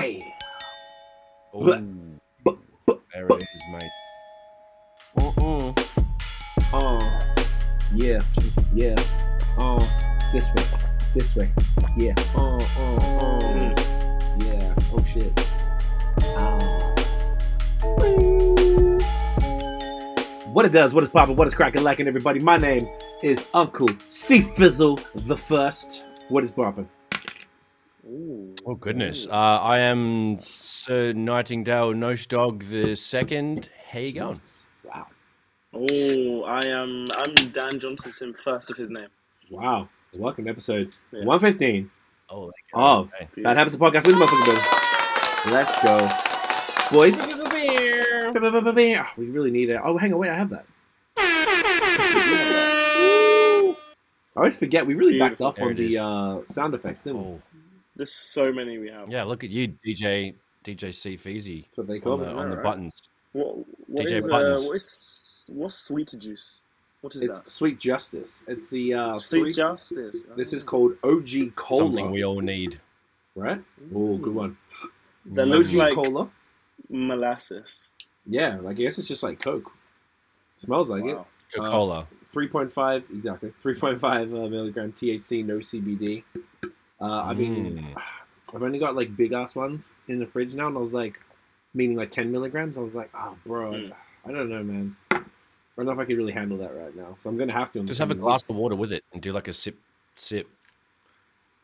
Hey. Oh, there it is, mate. Yeah. Yeah. This way. Yeah. Yeah. Oh shit. What it does, what is poppin', what is crackin' lackin', everybody? My name is Uncle C Fizzle the First. What is poppin'? Oh goodness. I am Sir Nightingale Nose Dog the Second. How you going? Wow. Oh, I'm Dan Johnson, first of his name. Wow. Welcome to episode 115 of That Happens to Podcast with the motherfucking building. Let's go. Boys. We really need it. Oh, hang on, wait, I have that. I always forget, we really backed off on the sound effects, didn't we? There's so many we have. Yeah, look at you, DJ C Feezy. That's what they call it. On the buttons. What DJ is, Buttons. What's Sweet Juice? What is It's that? Sweet Justice. It's the Sweet Justice. This is called OG Cola. Something we all need. Right? Oh, good one. That looks OG like Cola. molasses. Yeah, I guess it's just like Coke. Smells like it. Coca-Cola. 3.5, exactly. 3.5 milligram THC, no CBD. I mean, I've only got like big ass ones in the fridge now, and I was like, meaning like 10 milligrams. I was like, oh, bro, I don't know, man. I don't know if I could really handle that right now. So I'm gonna have to. Just have a glass of water with it and do like a sip.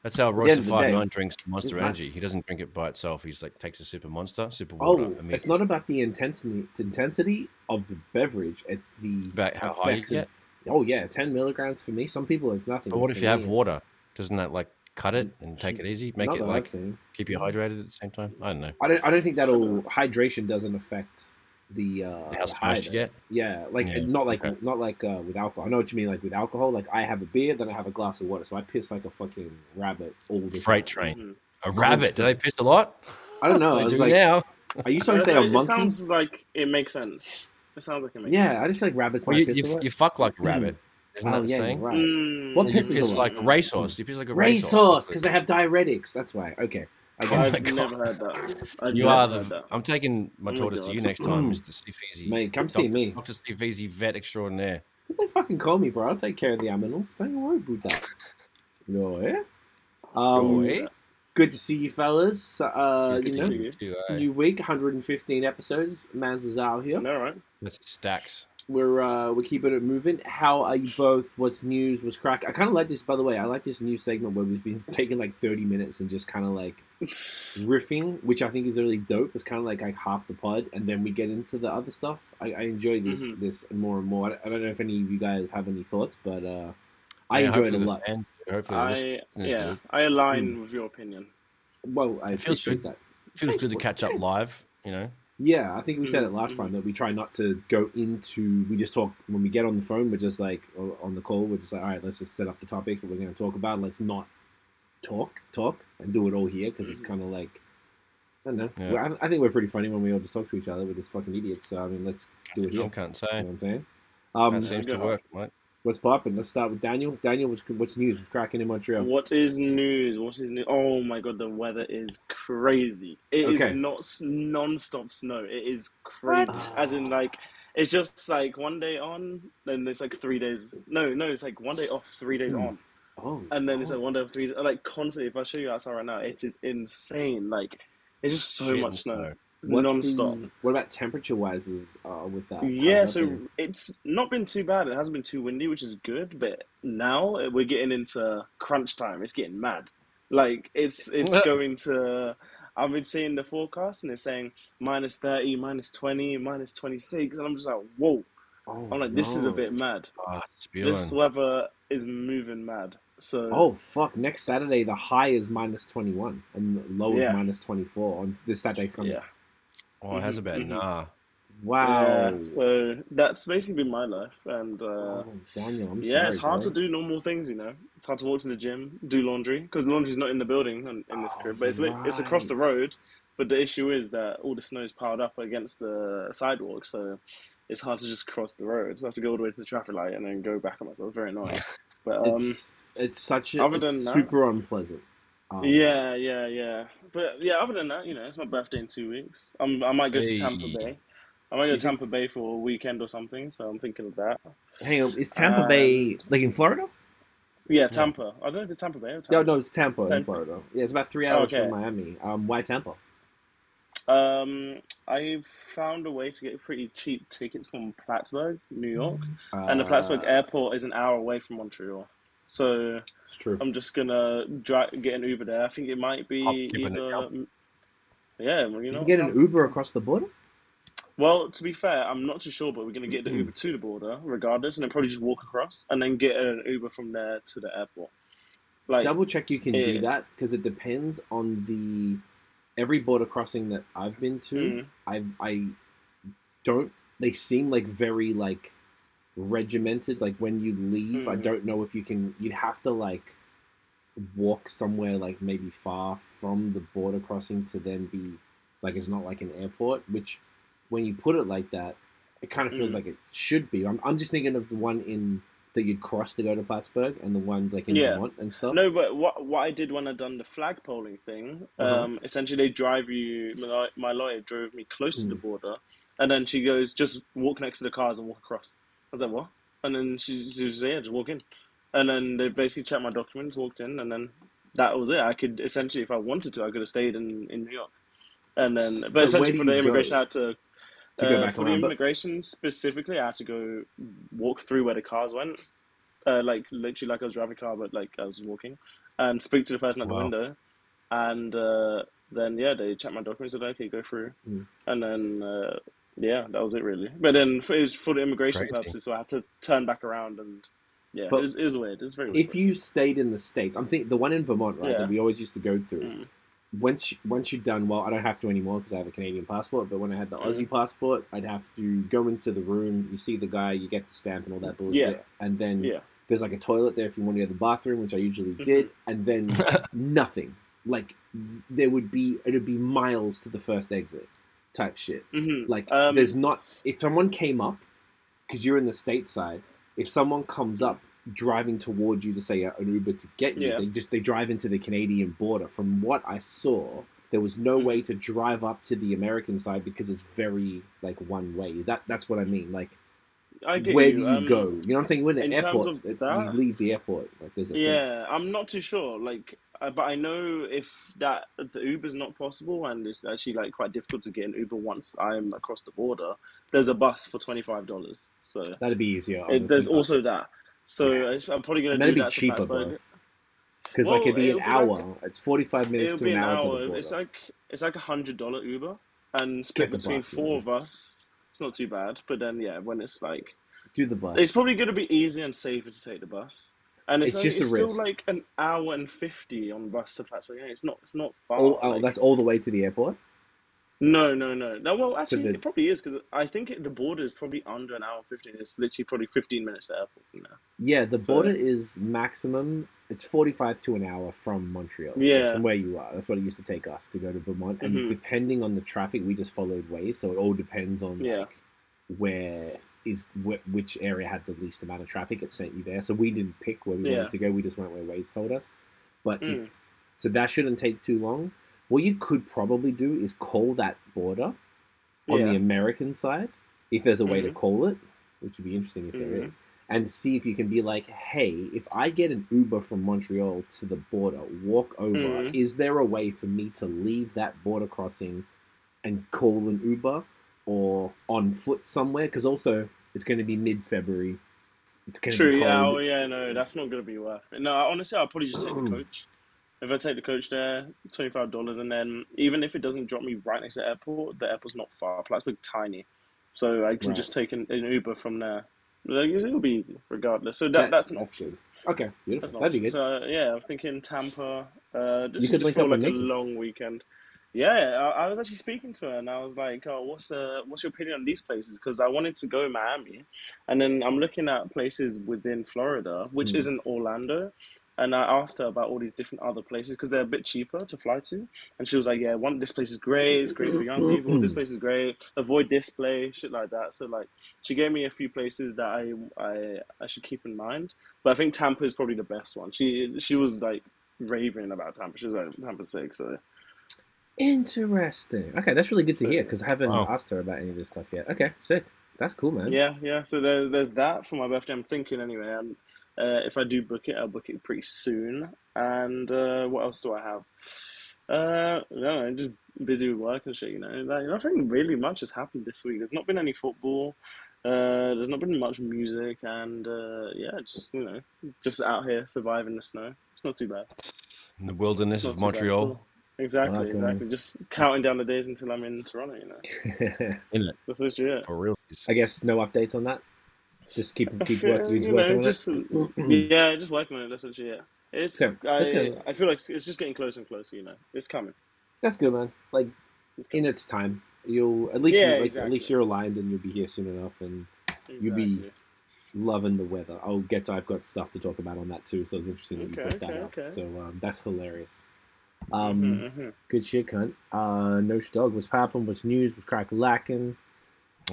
That's how Royster 5'9" drinks Monster Energy. He doesn't drink it by itself. He's like takes a sip of Monster, sip of water. Oh, it's not about the intensity of the beverage. It's about how high you get. Oh yeah, 10 milligrams for me. Some people it's nothing. But what if you have water? Doesn't that like cut it and take it easy? Make it like keep you hydrated at the same time? I don't know. I don't think hydration doesn't affect the how smashed you get. Yeah, not like with alcohol. I know what you mean. Like with alcohol, like I have a beer, then I have a glass of water, so I piss like a fucking rabbit all the freight train. A rabbit? Do they piss a lot? I don't know. I was like, now. I used to say a monkey. It sounds like it makes sense. It sounds like it makes sense. Yeah, I just feel like rabbits might piss a lot. You fuck like a rabbit. Isn't that the saying? Right. What pisses you piss a lot? like a racehorse. You piss like a racehorse because they have diuretics. That's why. Okay. I've never heard that. I'm taking my tortoise to you next time, Mr. Steve Easy. Mate, come see me. Dr. Steve Easy, vet extraordinaire. They fucking call me, bro. I'll take care of the animals. Don't worry about that. No, yeah? Good to see you, fellas. New week, 115 episodes. Mans is out here. All right. That's stacks. We're keeping it moving. How are you both? What's news? What's crack? I kind of like this, by the way. I like this new segment where we've been taking like 30 minutes and just kind of like riffing, which I think is really dope. It's kind of like half the pod, and then we get into the other stuff. I enjoy this more and more. I don't know if any of you guys have any thoughts, but I enjoy it a lot. I align with your opinion. Well, I appreciate that. It feels good to catch up live, you know. Yeah, I think we said it last time that we try not to go into. We just talk when we get on the phone. We're just like on the call. We're just like, all right, let's just set up the topics what we're going to talk about. Let's not talk, and do it all here because it's kind of like I don't know. Yeah. I think we're pretty funny when we all just talk to each other. We're just fucking idiots. So I mean, let's do it here. I can't say. You know what I'm saying? That seems to work, mate. What's popping? Let's start with Daniel. Daniel, what's news? What's cracking in Montreal? What is news? Oh my god, the weather is crazy. It is not non-stop snow. It is crazy. As in, like, it's just like one day on, then it's like 3 days. No, it's like one day off, 3 days on. Oh. And then it's like one day off, 3 days. Like, constantly, if I show you outside right now, it is insane. Like, it's just so much snow. Non-stop. What about temperature-wise with that? Yeah, so it's not been too bad. It hasn't been too windy, which is good. But now we're getting into crunch time. It's getting mad. Like, it's going to... I've been seeing the forecast, and it's saying minus 30, minus 20, minus 26. And I'm just like, whoa. I'm like, this is a bit mad. This weather is moving mad. So. Oh, fuck. Next Saturday, the high is minus 21, and the low is minus 24 on this Saturday coming. Yeah. Oh, it has a bit. Nah. Wow. Yeah, so that's basically been my life, and Daniel, I'm sorry, it's hard to do normal things. You know, it's hard to walk to the gym, do laundry because the laundry's not in the building in this crib, but it's across the road. But the issue is that all the snow's piled up against the sidewalk, so it's hard to just cross the road. So I have to go all the way to the traffic light and then go back on myself. Very annoying. But it's super unpleasant. Yeah. But yeah, other than that, it's my birthday in 2 weeks. I might go to Tampa Hey, Bay. I might go You to think? Tampa Bay for a weekend or something. So I'm thinking of that. Hang on, is Tampa Bay And like in Florida? yeah, yeah. Tampa. I don't know if it's Tampa Bay or No, Tampa. no, it's Tampa in Same thing. Florida. Yeah, it's about 3 hours from Okay. Miami. Why Tampa? I found a way to get pretty cheap tickets from Plattsburgh, New York, and the Plattsburgh Uh, airport is an hour away from Montreal. So it's true. I'm just gonna get an Uber there. I think it might I'm be keeping it down. either, yeah, well, You can get an Uber across the border. well, to be fair, I'm not too sure, but we're gonna get the Uber to the border regardless, and then probably just walk across, and then get an Uber from there to the airport. Like, Double check you can do it, that because it depends on the every border crossing that I've been to. mm, I don't. They seem like very like regimented. Like when you leave, I mm, don't know if you can. You'd have to like walk somewhere like maybe far from the border crossing to then be like it's not like an airport. Which when you put it like that, it kind of feels mm. like it should be. I'm just thinking of the one in that you'd cross to go to Plattsburgh and the one like in Yeah. Vermont and stuff. No, but what I did when I done the flagpoling thing, Uh huh. essentially they drive you. My lawyer drove me close to the Mm. border, and then she goes, "Just walk next to the cars and walk across." I was like, "What?" And then she was like, "Yeah, just walk in." And then they basically checked my documents, walked in, and then that was it. I could essentially, if I wanted to, I could have stayed in New York. And then, but But where essentially do for you the immigration, go I had to. to go back For the around? But immigration specifically, I had to go walk through where the cars went, like literally like I was driving a car, but like I was walking, and speak to the person at the Wow. window, and then yeah, they checked my documents, said okay, go through, mm. and then yeah, that was it really. But then it was for the immigration Crazy. purposes, so I had to turn back around, and yeah, But it was weird. It was very if weird. you stayed in the States, I'm thinking the one in Vermont, right, that Yeah. we always used to go through. Mm. Once you're done, well, I don't have to anymore because I have a Canadian passport. But when I had the Mm. Aussie passport, I'd have to go into the room. You see the guy, you get the stamp and all that Yeah. bullshit, and then Yeah. there's like a toilet there if you want to go to the bathroom, which I usually Hmm. did, and then nothing. Like it'd be miles to the first exit, type shit. Hmm. Like there's not if someone came up because you're in the stateside, if someone comes up driving towards you to say an Uber to get you, Yeah. they drive into the Canadian border. From what I saw, there was no Mm. way to drive up to the American side because it's very like one way. That's what I mean. Like I get where you. do you go? You know what I'm saying? When the In terms airport, of you that, leave the airport. Like there's a thing. yeah, I'm not too sure. Like, but I know if that the Uber's not possible and it's actually like quite difficult to get an Uber once I'm across the border, there's a bus for $25. So That'd be easier, honestly. there's also that. So Yeah, I'm probably gonna and that'd do be that to cheaper, bro. Plattsburgh. Because like Well, it'd be an it'll be like hour. It's 45 minutes it'll to be an an hour to the hour. border. It's like $100 Uber and Get split the between bus, four man. of us. It's not too bad. But then yeah, when it's like Do the it's bus. probably gonna be easier and safer to take the bus. And It's just a it's still risk. like an hour and 50 on bus to Plattsburgh. Yeah, it's not Oh, far. Like that's all the way to the airport. no. No, well, To actually, the it probably is because I think the border is probably under an hour and 15. It's literally probably 15 minutes to the airport from there. yeah, the border So is maximum. It's 45 to an hour from Montreal. So yeah, from where you are, that's what it used to take us to go to Vermont. And hmm depending on the traffic, we just followed ways. So it all depends on yeah, like where which area had the least amount of traffic. It sent you there. So we didn't pick where we yeah, wanted to go. We just went where Waze told us. But if mm, so, that shouldn't take too long. What you could probably do is call that border on the yeah, American side, if there's a way to hmm call it, which would be interesting if there hmm is, and see if you can be like, hey, if I get an Uber from Montreal to the border, walk over, hmm is there a way for me to leave that border crossing and call an Uber or on foot somewhere? Because also it's going to be mid-February. It's going to be True. Yeah. cold. Oh, yeah. No, that's not gonna be worth it. No, honestly, I'll probably just take the coach. If I take the coach there, $25, and then even if it doesn't drop me right next to the airport's not far. Plattsburgh tiny, so I can Right. just take an Uber from there. Like, it'll be easy regardless. So that's an That's option. good. Okay, That's beautiful. an That'd be option. good. So yeah, I'm thinking Tampa, You could just link for up with like a Nikki. long weekend. Yeah, I was actually speaking to her, and I was like, "Oh, what's your opinion on these places?" Because I wanted to go Miami, and then I'm looking at places within Florida, which Hmm. isn't Orlando. And I asked her about all these different other places because they're a bit cheaper to fly to. And she was like, "Yeah, this place is great. It's great for young people. This place is great. Avoid this place, shit like that." So like, she gave me a few places that I should keep in mind. But I think Tampa is probably the best one. She was like raving about Tampa. She was like Tampa 6. So interesting. Okay, that's really good to hear because I haven't Wow. asked her about any of this stuff yet. Okay, sick. That's cool, man. yeah. So there's that for my birthday. I'm thinking anyway. And if I do book it, I'll book it pretty soon. And what else do I have? No, just busy with work and shit. Like, nothing really much has happened this week. There's not been any football. There's not been much music, and yeah, just out here surviving the snow. It's not too bad. In the wilderness of Montreal. Cool. Exactly, Fuck, exactly. Just counting down the days until I'm in Toronto. Isn't it? That's literally it. For real. I guess no updates on that. Just keep working on just it. yeah, just working on it. That's literally it. It's Okay. I feel like it's just getting closer and closer. It's coming. That's good, man. Like in its time, you'll at least at least you're aligned and you'll be here soon enough, and you'll be loving the weather. I've got stuff to talk about on that too, so it's interesting that you brought that up. So that's hilarious. Good shit, cunt. Nosh dog, what's poppin'? What's news? What's crack-a-lackin'?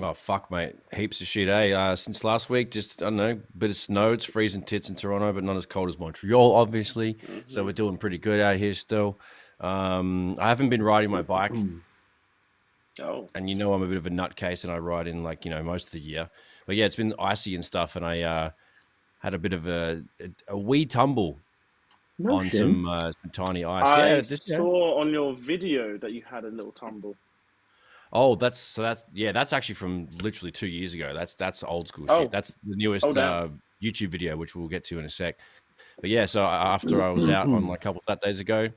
Oh fuck, mate! Heaps of shit, eh? Since last week, just I don't know, bit of snow. It's freezing tits in Toronto, but not as cold as Montreal, obviously. So we're doing pretty good out here still. I haven't been riding my bike. Oh. And I'm a bit of a nutcase, and I ride in most of the year. But yeah, it's been icy and stuff, and I had a bit of a wee tumble on some tiny ice. I saw on your video that you had a little tumble. Oh, that's actually from literally 2 years ago. That's old school shit. That's the newest YouTube video, which we'll get to in a sec. But yeah, so after I was out on a couple of Saturdays ago,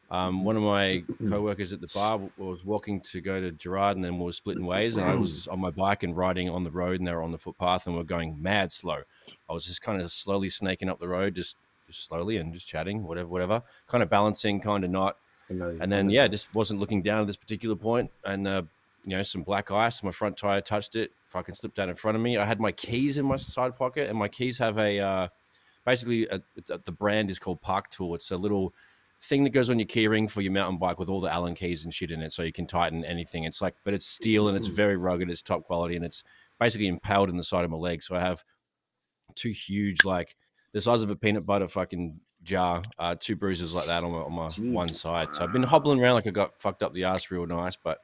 one of my co-workers at the bar was walking to go to Gerard, and then we were splitting ways, and I was on my bike and riding on the road, and they were on the footpath, and we we're going mad slow. I was just kind of slowly snaking up the road, just slowly and just chatting, whatever, kind of balancing, kind of not. And then, just wasn't looking down at this particular point, and some black ice. My front tire touched it. Fucking slipped down in front of me. I had my keys in my side pocket, and my keys have the brand is called Park Tool. It's a little thing that goes on your key ring for your mountain bike with all the Allen keys and shit in it, so you can tighten anything. It's but it's steel and it's very rugged. It's top quality, and it's basically impaled in the side of my leg. So I have two huge, the size of a peanut butter fucking jar, two bruises like that on my one side. So I've been hobbling around like I got fucked up the ass real nice, but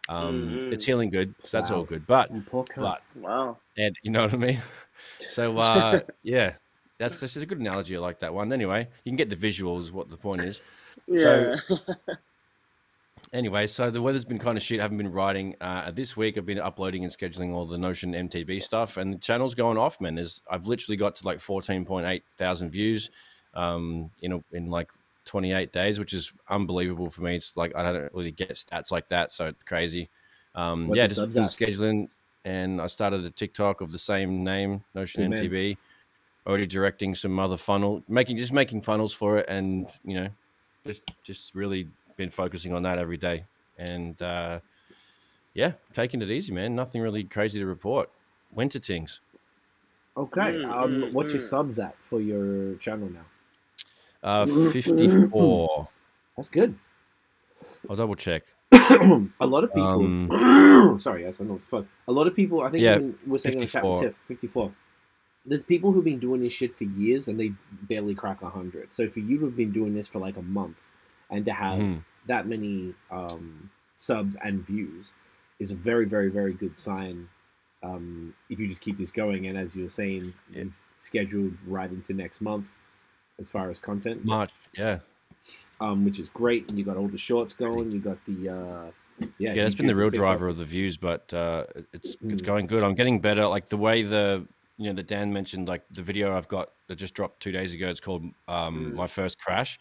it's healing good. So that's all good. But wow, and you know what I mean. So yeah, that's a good analogy. I like that one. Anyway, you can get the visuals. What the point is. Yeah. So, anyway, so the weather's been kind of shit. I haven't been riding. This week I've been uploading and scheduling all the Notion MTB stuff, and the channel's going off, man. I've literally got to 14.8 thousand views in 28 days, which is unbelievable for me. It's I don't really get stats like that, so it's crazy. Just been scheduling, and I started a TikTok of the same name, Notion MTB. Already directing some other making funnels for it, and just really been focusing on that every day, and taking it easy, man. Nothing really crazy to report. Winter things. Okay. What's your subs at for your channel now? 54. That's good. I'll double check. A lot of people. Sorry, yes, I know what the fuck. A lot of people. I think we're saying 54. On chat 54. There's people who've been doing this shit for years and they barely crack 100. So for you to have been doing this for a month and to have that many subs and views is a very, very, very good sign. If you just keep this going, and as you're saying, you've scheduled right into next month as far as content. March, yeah. Which is great, and you got all the shorts going. You got the that's been the real driver of the views, but it's going good. I'm getting better. The way the Dahn mentioned, the video I've got that just dropped 2 days ago. It's called My First Crash,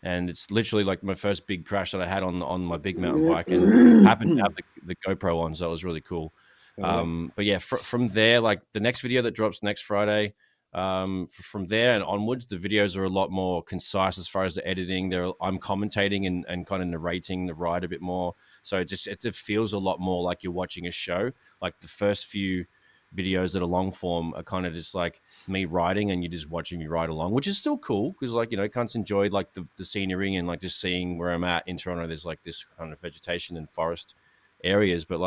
and it's literally my first big crash that I had on my big mountain bike, and happened to have the GoPro on, so it was really cool. But yeah, from there, the next video that drops next Friday, from there and onwards, the videos are a lot more concise as far as the editing. I'm commentating and kind of narrating the ride a bit more, so it feels a lot more like you're watching a show. The first few videos that are long form are kind of just me riding, and you're just watching me ride along, which is still cool because can't enjoy the scenery and just seeing where I'm at in Toronto. There's this kind of vegetation and forest areas, but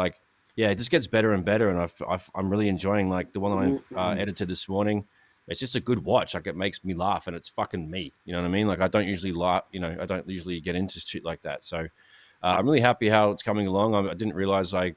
it just gets better and better, and I'm really enjoying the one that I edited this morning. it's just a good watch. Like, it makes me laugh, and it's fucking me. You know what I mean? Like, I don't usually laugh. You know, I don't usually get into shit like that. So I'm really happy how it's coming along. I didn't realize I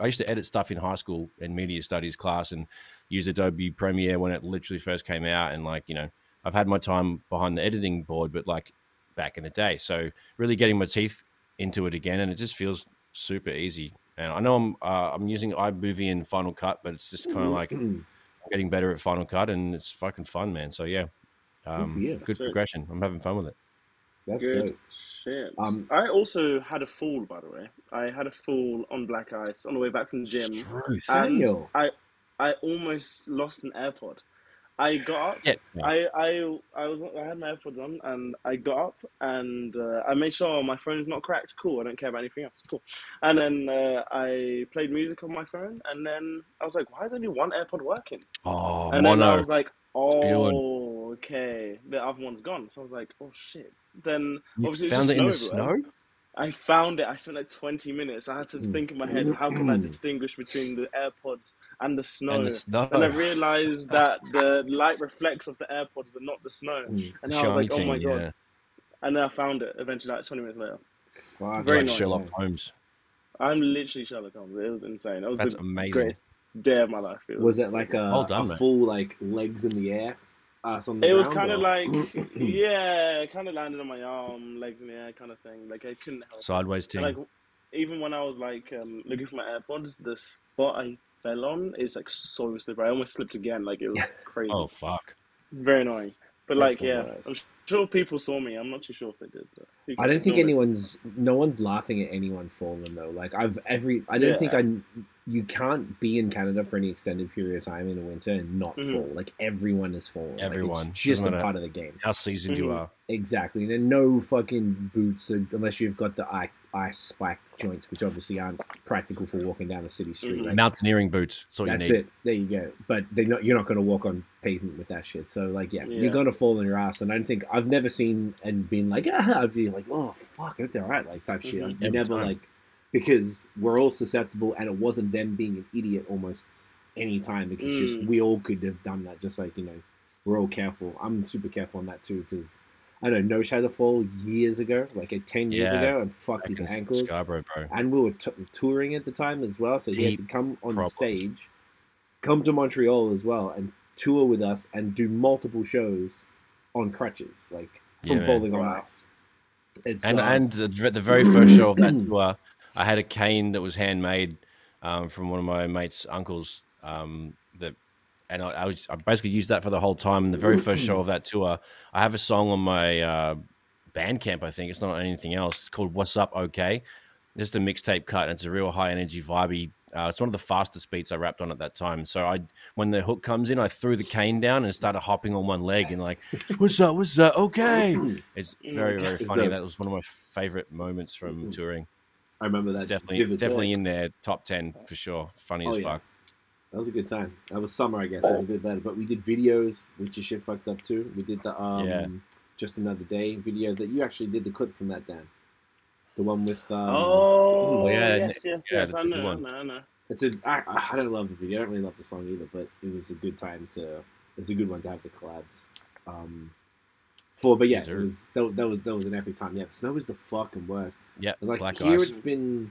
used to edit stuff in high school in media studies class and use Adobe Premiere when it literally first came out. And like, you know, I've had my time behind the editing board, but like back in the day. So really getting my teeth into it again, and it just feels super easy. And I know I'm using iMovie and Final Cut, but it's just kind of like getting better at Final Cut, and it's fucking fun, man. So yeah, good progression. I'm having fun with it. That's good dope. Shit. I also had a fall, by the way. I had a fall on black ice on the way back from the gym, and I almost lost an AirPod. I got up. Yeah. I had my AirPods on, and I got up, and I made sure my phone's not cracked. Cool. I don't care about anything else. Cool. And then I played music on my phone, and then I was like, "Why is only one AirPod working?" Oh, and mono. then I was like, "Oh, okay, the other one's gone." So I was like, "Oh shit!" Then obviously it's just found it in the snow snow. I found it. I spent like 20 minutes. I had to think in my head, how can I distinguish between the AirPods and the snow? And I realized that the light reflects off the AirPods, but not the snow. And I was like, oh my God. Yeah. And then I found it eventually, like 20 minutes later. Fuck. Very like nice. Sherlock Holmes. I'm literally Sherlock Holmes. It was insane. That was That's the amazing. greatest day of my life. Was it like a full like legs in the air? It was kind of like, yeah, kind of landed on my arm, legs in the air kind of thing. Like, I couldn't help sideways it. Like, even when I was like looking for my AirPods, the spot I fell on is like so slippery. I almost slipped again. Like, it was crazy. Oh, fuck. Very annoying. But like, yeah, I'm sure people saw me. I'm not too sure if they did. But I don't think no one's laughing at anyone falling though. Like I don't think you can't be in Canada for any extended period of time in the winter and not fall. Like everyone is falling. Everyone. Like, it's just a part of the game. How seasoned you are. Exactly. And then no fucking boots unless you've got the ice spike joints, which obviously aren't practical for walking down a city street. Like, mountaineering boots. That's it. There you go. But you're not going to walk on pavement with that shit. So like, you're going to fall on your ass. And I don't think I've never seen and been like, I'd be like, oh fuck, I hope they're all right, like type shit. You never time. Like, because we're all susceptible, and it wasn't them being an idiot almost any time, because just we all could have done that. Just like, you know, we're all careful. I'm super careful on that too, because I don't know, Nosh had a fall years ago, like 10 years ago, and fucked his ankles. Scarborough, bro. And we were touring at the time as well, so he had to come on the stage, come to Montreal as well, and tour with us and do multiple shows on crutches, like from falling on ice. It's and the very first show of that tour, I had a cane that was handmade from one of my mate's uncles. And I basically used that for the whole time. And the very first show of that tour, I have a song on my Bandcamp, I think. It's not on anything else. It's called What's Up, Okay? Just a mixtape cut. And it's a real high energy, vibey. It's one of the fastest beats I rapped on at that time. So when the hook comes in, I threw the cane down and started hopping on one leg and like, what's up, okay? It's very, very funny. That was one of my favorite moments from touring. I remember that. It's definitely in there, top 10 for sure. Funny as fuck. That was a good time. That was summer, I guess. It was a bit better. But we did videos, which is shit fucked up too. We did the Just Another Day video that you actually did the clip from that, Dan. The one with yes. I know. It's I don't love the video. I don't really love the song either, but it was a good time it's a good one to have the collabs. That was an epic time. Yeah, the snow was the fucking worst. Yeah, like here it's been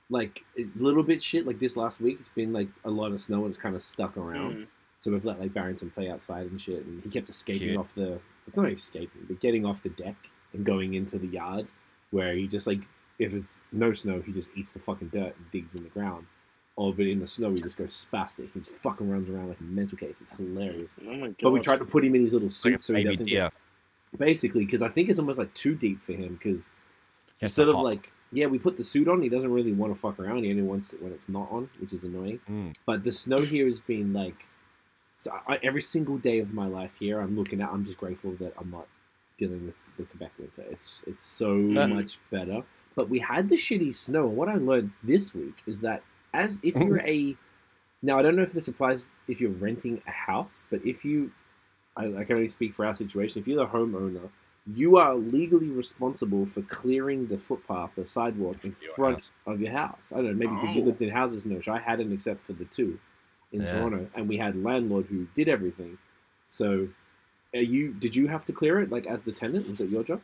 like a little bit shit. Like this last week, it's been like a lot of snow and it's kind of stuck around. So we've let like Barrington play outside and shit, and he kept escaping off the. It's not escaping, but getting off the deck and going into the yard, where he just like, if there's no snow, he just eats the fucking dirt and digs in the ground. But in the snow, he just goes spastic. He just fucking runs around like a mental case. It's hilarious. Oh my God. But we tried to put him in his little suit so he doesn't. Deer. Basically, because I think it's almost like too deep for him. Because instead of like, we put the suit on, he doesn't really want to fuck around. He only wants it when it's not on, which is annoying. But the snow here has been like, every single day of my life here, I'm just grateful that I'm not dealing with the Quebec winter. It's so much better. But we had the shitty snow. And what I learned this week is that if you're now I don't know if this applies if you're renting a house, but if you, I can only speak for our situation. If you're the homeowner, you are legally responsible for clearing the footpath or sidewalk in front of your house. I don't know, maybe because you lived in houses, no, I hadn't except for the two in Toronto, and we had a landlord who did everything. So, did you have to clear it like as the tenant? Was it your job?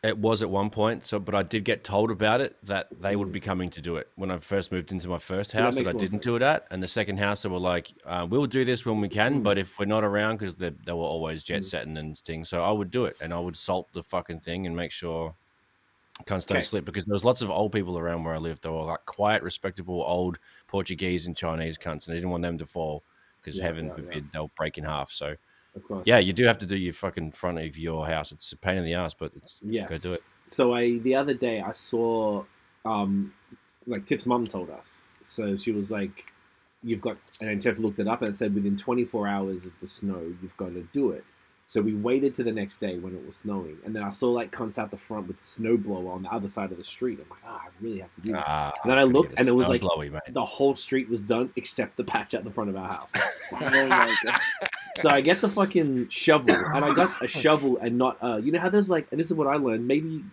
It was at one point, but I did get told about it that they would be coming to do it when I first moved into my first house that I didn't do it at, and the second house they were like, "We'll do this when we can, but if we're not around, because they were always jet setting and things, so I would do it and I would salt the fucking thing and make sure cunts don't slip, because there was lots of old people around where I lived. They were like quiet, respectable old Portuguese and Chinese cunts, and I didn't want them to fall because heaven forbid they'll break in half. So. Of course. Yeah, you do have to do your fucking front of your house. It's a pain in the ass, but go do it. So the other day I saw, like Tiff's mum told us. So she was like, "You've got," and then Tiff looked it up and it said within 24 hours of the snow, you've got to do it. So we waited to the next day when it was snowing, and then I saw like cunts out the front with the snowblower on the other side of the street. I'm like, I really have to do that. And then I looked, and it was like the whole street was done except the patch at the front of our house. Oh my God. So I get the fucking shovel, and I got a shovel and not, you know how there's like, and this is what I learned, maybe,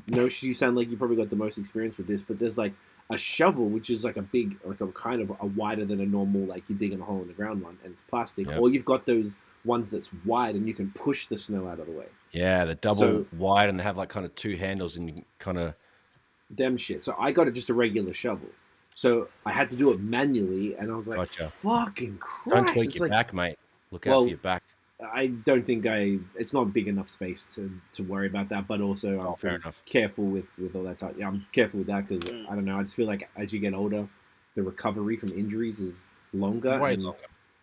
you sound like you probably got the most experience with this, but there's like a shovel, which is like a big, like a kind of a wider than a normal, like you dig in a hole in the ground one, and it's plastic, or you've got those ones that's wide and you can push the snow out of the way. Yeah, the double wide, and they have like kind of two handles and you can kind of... Them shit. So I got just a regular shovel. So I had to do it manually, and I was like, fucking Christ. Don't tweak your back, mate. Look out for your back. I don't think it's not big enough space to worry about that, but also I'm fair enough. Careful with all that type. Yeah, I'm careful with that because I don't know. I just feel like as you get older, the recovery from injuries is longer. Way longer.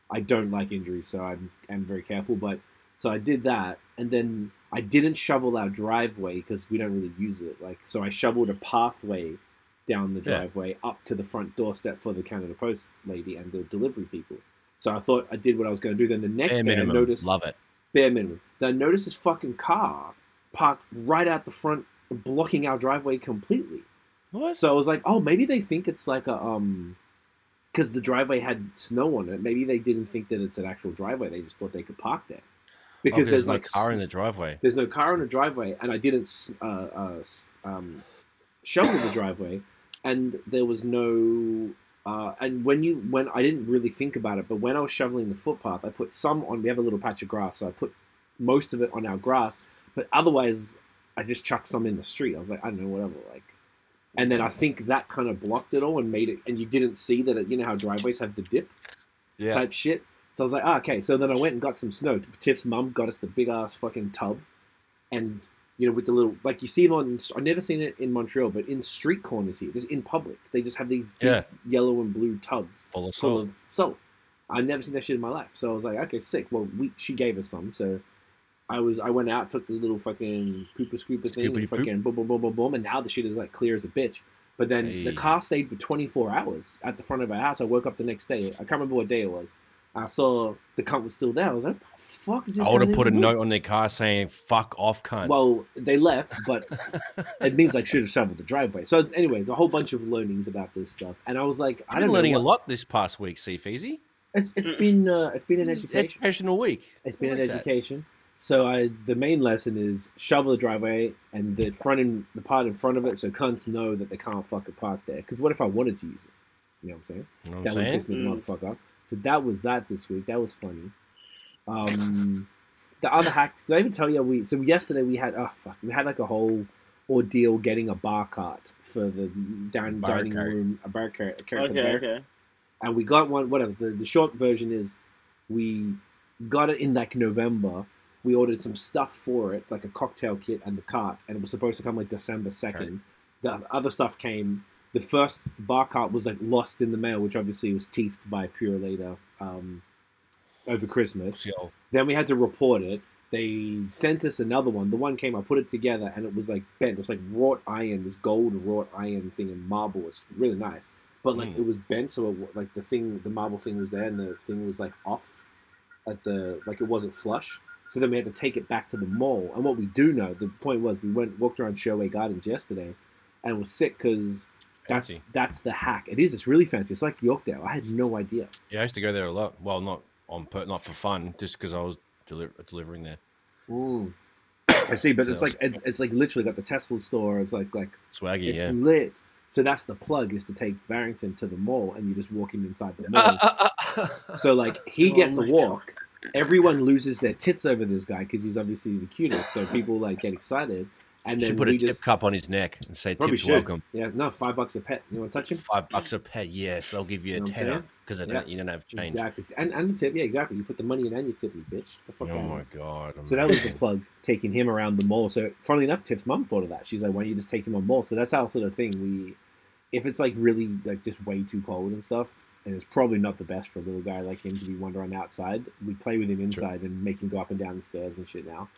I don't like injuries, so I'm very careful. But so I did that, and then I didn't shovel our driveway because we don't really use it. Like, so I shoveled a pathway down the driveway up to the front doorstep for the Canada Post lady and the delivery people. So I thought I did what I was going to do. Then the next day I noticed... Love it. Bare minimum. Then I noticed this fucking car parked right out the front, blocking our driveway completely. What? So I was like, oh, maybe they think it's like a... Because the driveway had snow on it. Maybe they didn't think that it's an actual driveway. They just thought they could park there. Because there's no like car in the driveway. There's no car in the driveway, and I didn't shovel the driveway, and there was no... and when I didn't really think about it, but when I was shoveling the footpath, I put some on. We have a little patch of grass, so I put most of it on our grass. But otherwise, I just chucked some in the street. I was like, I don't know, whatever. Like, and then I think that kind of blocked it all and made it. And you didn't see that. You know how driveways have the dip, type shit. So I was like, okay. So then I went and got some snow. Tiff's mum got us the big ass fucking tub, and with the little, like you see them on, I've never seen it in Montreal, but in street corners here, just in public, they just have these big yellow and blue tubs full of salt. I've never seen that shit in my life. So I was like, okay, sick. Well, she gave us some. So I went out, took the little fucking pooper scooper thing, and fucking boom, boom, boom, boom, boom, and now the shit is like clear as a bitch. But then the car stayed for 24 hours at the front of our house. I woke up the next day. I can't remember what day it was. I saw the cunt was still there. I was like, what the fuck is this? I would have put a note on their car saying, fuck off, cunt. Well, they left, but it means I should have shoveled the driveway. So anyways, a whole bunch of learnings about this stuff. And I was like, I don't know. Learning a lot this past week, Feezy. It's been an education. Educational week. It's been an education. So the main lesson is shovel the driveway and the part in front of it, so cunts know that they can't fucking park there. Because what if I wanted to use it? You know what I'm saying? That would piss me the motherfucker off. So that was that this week. That was funny. The other hack, did I even tell you? So yesterday we had like a whole ordeal getting a bar cart for the dining room, a bar cart for the bear. Okay. And we got one. Whatever. The short version is, we got it in like November. We ordered some stuff for it, like a cocktail kit and the cart, and it was supposed to come like December 2nd. Right. The other stuff came. The first bar cart was like lost in the mail, which obviously was teethed by Pure later over Christmas. Yo. Then we had to report it. They sent us another one. The one came, I put it together, and it was like bent. It's like wrought iron, this gold wrought iron thing in marble. It's really nice, but like it was bent, so like the marble thing was there, and the thing was like off at it wasn't flush. So then we had to take it back to the mall. And what we do know, the point was, we walked around Sherway Gardens yesterday, and was sick because. That's the hack. It is. It's really fancy. It's like Yorkdale. I had no idea. Yeah, I used to go there a lot. Well, not for fun, just because I was delivering there. Ooh. I see, but it's like literally got the Tesla store. It's like swaggy. It's lit. So that's the plug, is to take Barrington to the mall, and you just walk him inside the mall. So like he gets a walk, everyone loses their tits over this guy because he's obviously the cutest. So people like get excited. And then should put a tip cup on his neck and say tips welcome. Yeah, no, $5 a pet. You want to touch him? $5 a pet, yes. They'll give you a tenner because you don't have change. Exactly. And the tip, yeah, exactly. You put the money in and you tip me, bitch. The fuck oh my God. So that was the plug, taking him around the mall. So funnily enough, Tip's mum thought of that. She's like, why don't you just take him on mall? So that's our sort of thing. If it's like really like just way too cold and stuff, and it's probably not the best for a little guy like him to be wandering outside, we play with him inside and make him go up and down the stairs and shit now.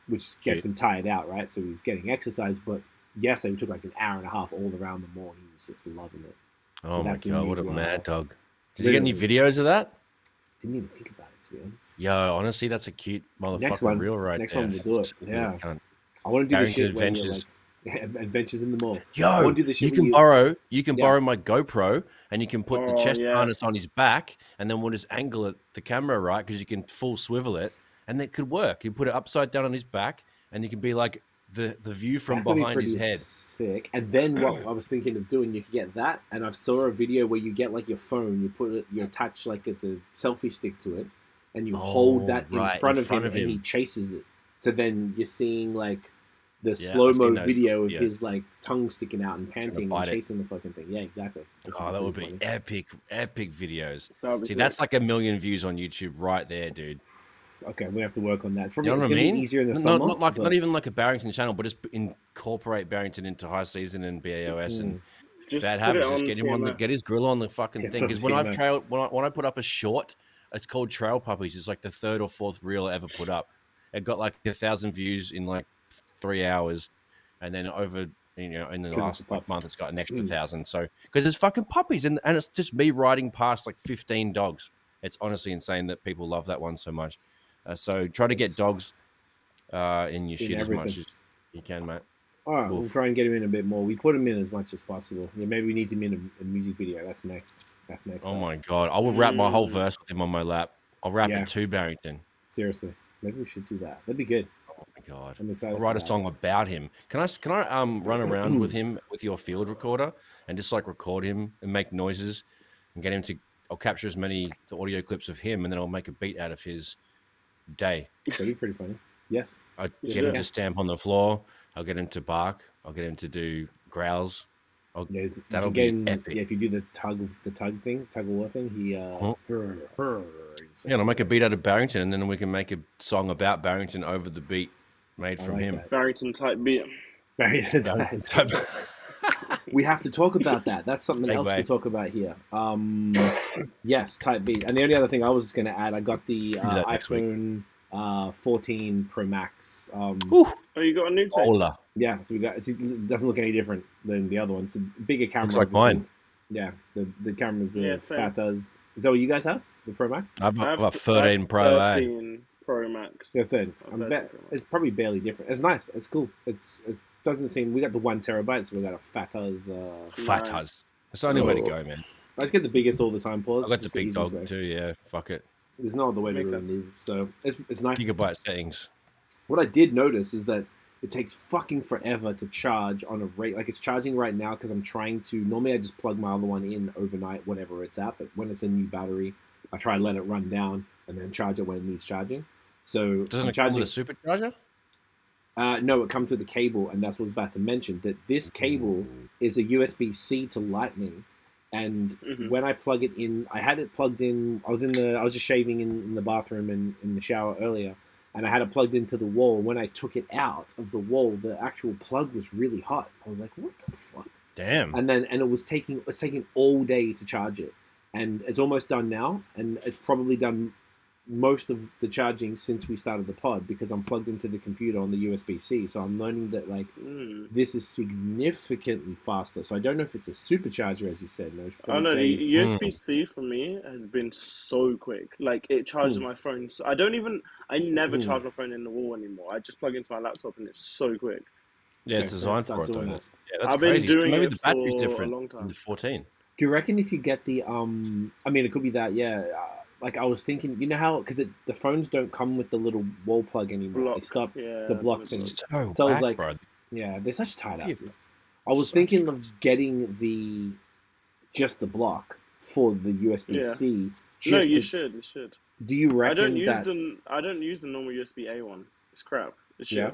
Which gets him tired out, right? So he's getting exercise, but yesterday we took like an hour and a half all around the mall. He was just loving it. Oh my God, what a mad dog. Did you get any videos of that? Didn't even think about it, to be honest. Yo, honestly, that's a cute motherfucker real right next there. Next one we'll do it. Yeah. I want to do the shit Adventures. Adventures in the mall. Yo, you can borrow my GoPro and you can put the chest harness on his back and then we'll just angle the camera right because you can full swivel it. And it could work. You put it upside down on his back, and you can be like the view from behind his head. Sick. And then what I was thinking of doing, you could get that. And I saw a video where you get like your phone, you attach like the selfie stick to it, and you hold that in front of him, and he chases it. So then you're seeing like the slow-mo video of his like tongue sticking out and panting and chasing the fucking thing. Yeah, exactly. That would be epic videos. See, that's like 1 million views on YouTube right there, dude. Okay, we have to work on that. It's probably you know it's going to be easier in the summer. Not even like a Barrington channel, but just incorporate Barrington into High Season and BAOS and just Bad Habits. Just get him get his grill on the fucking thing. Because when I put up a short, it's called Trail Puppies. It's like the 3rd or 4th reel I ever put up. It got like 1,000 views in like 3 hours, and then over in the last month it's got an extra 1,000. So because it's fucking puppies, and it's just me riding past like 15 dogs. It's honestly insane that people love that one so much. So try to get dogs in your shit as much as you can, mate. All right, we'll try and get him in a bit more. We put him in as much as possible. Yeah, maybe we need him in a music video. That's next. Oh my God, I will rap my whole verse with him on my lap. I'll rap it to Barrington. Seriously, maybe we should do that. That'd be good. Oh my God, I'm excited. I'll write a song about him. Can I run around with him with your field recorder and just like record him and make noises and get him to? I'll capture as many audio clips of him and then I'll make a beat out of his day. That'd be pretty funny. Yes. I'll get him to stamp on the floor. I'll get him to bark. I'll get him to do growls. That'll be epic. Yeah, if you do the tug of war thing, he and I'll make a beat out of Barrington and then we can make a song about Barrington over the beat made from him. That. Barrington type beat. Barrington type. We have to talk about that. That's something else to talk about here. Yes, type beat. And the only other thing I was just going to add, I got the iPhone 14 Pro Max. Oh, you got a new tape? Yeah, so it doesn't look any different than the other one. It's a bigger camera. Looks like mine. Yeah, the camera's fat as. Is that what you guys have? The Pro Max? I've got 13 Pro. 13 Pro Max. Yeah, 13. It's probably barely different. It's nice. It's cool. It doesn't seem. We got the 1 terabyte, so we got a fat as. Fat as. That's the only way to go, man. I just get the biggest all the time. Pause. I got the big dog too. Yeah, fuck it. There's no other way to really move. So it's nice. Gigabyte settings. What I did notice is that it takes fucking forever to charge on a rate. Like it's charging right now because I'm trying to. Normally I just plug my other one in overnight, whatever it's at. But when it's a new battery, I try to let it run down and then charge it when it needs charging. So doesn't it come with a supercharger? No, it comes with a cable, and that's what I was about to mention. That this cable is a USB-C to Lightning, and when I plug it in, I had it plugged in. I was just shaving in the bathroom and in the shower earlier, and I had it plugged into the wall. When I took it out of the wall, the actual plug was really hot. I was like, "What the fuck?" Damn. And it's taking all day to charge it, and it's almost done now, and it's probably done most of the charging since we started the pod because I'm plugged into the computer on the USB-C. So I'm learning that this is significantly faster. So I don't know if it's a supercharger, as you said. No, the USB-C for me has been so quick. Like it charges my phone. So I never charge my phone in the wall anymore. I just plug into my laptop and it's so it. Yeah, it's designed for it, don't it? Yeah, that's I've crazy. Been doing Maybe it the battery's for different a long time. in the 14. Do you reckon if you get the I mean, it could be that, yeah. Like I was thinking, you know how because the phones don't come with the little wall plug anymore. They stopped the block thing. So I was like, bro. yeah, they're such tight asses. I was thinking of getting just the block for the USB-C. Yeah. No, you should. Do you reckon I don't use the normal USB-A one. It's crap. It's shit. Yeah.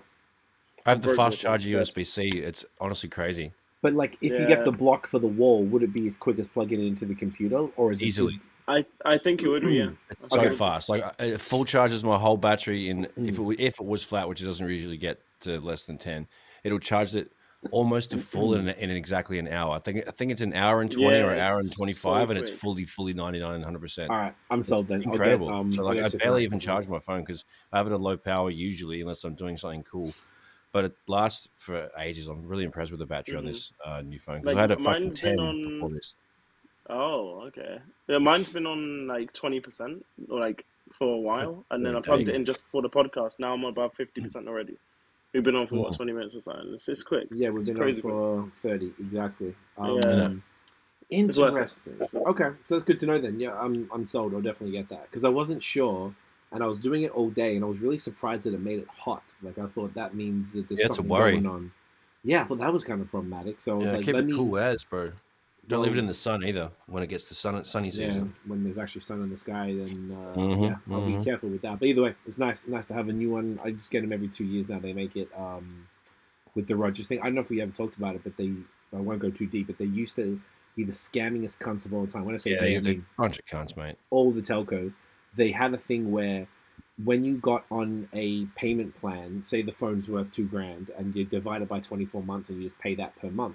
I have the fast charger USB-C. It's honestly crazy. But like, if you get the block for the wall, would it be as quick as plugging it into the computer, or is it easily? I think it would be. Yeah. It's so fast. Like it full charges my whole battery in. If it was flat, which it doesn't usually get to less than 10, it'll charge it almost to full in exactly an hour. I think it's an hour and 20 or an hour and 25, and it's fully 99, 100%. All right, I'm sold then. Incredible. So like I barely even charge my phone because I have it at low power usually, unless I'm doing something cool. But it lasts for ages. I'm really impressed with the battery on this new phone because I had it fucking 10 before this. Oh, okay. Yeah, mine's been on like 20% or like for a while, and then I plugged it in just for the podcast. Now I'm about 50% already. We've been on for what, 20 minutes or something. It's quick. Yeah, we've been on for 30 exactly. Yeah. Interesting. Okay, so that's good to know then. Yeah, I'm sold. I'll definitely get that because I wasn't sure, and I was doing it all day, and I was really surprised that it made it hot. Like I thought that means that there's something going on. Yeah, I thought that was kind of problematic. So I was like, keep it cool as, bro. Don't leave it in the sun either. When it gets to sunny season, when there's actually sun in the sky, then I'll be careful with that. But either way, it's nice to have a new one. I just get them every 2 years now. They make it with the Rogers thing. I don't know if we ever talked about it, but I won't go too deep. But they used to be the scammingest cunts of all time. When I say they're a bunch of cunts, mate. All the telcos, they had a thing where when you got on a payment plan, say the phone's worth $2,000, and you divide it by 24 months, and you just pay that per month.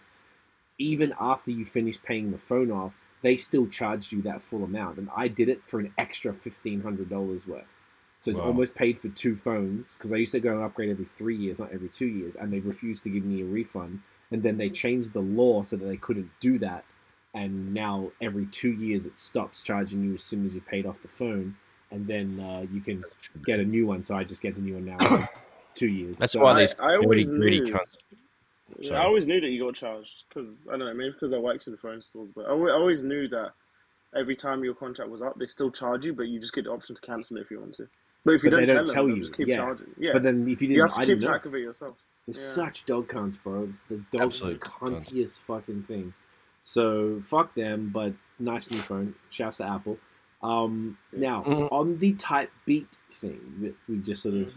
Even after you finish paying the phone off, they still charged you that full amount. And I did it for an extra $1,500 worth. So it's almost paid for 2 phones, because I used to go and upgrade every 3 years, not every 2 years, and they refused to give me a refund. And then they changed the law so that they couldn't do that. And now every 2 years it stops charging you as soon as you paid off the phone. And then you can get a new one. So I just get the new one now for 2 years. That's why these greedy cunts. Yeah, I always knew that you got charged because I don't know, maybe because I worked in the phone stores, but I always knew that every time your contract was up, they still charge you, but you just get the option to cancel it if you want to. But if you don't tell them, just keep charging. Yeah, but then if you didn't, you have to keep track of it yourself. It's such dog cunts, bro. It's the dog cuntiest fucking thing. So fuck them, but nice new phone. Shouts to Apple. Now on the type beat thing that we just sort of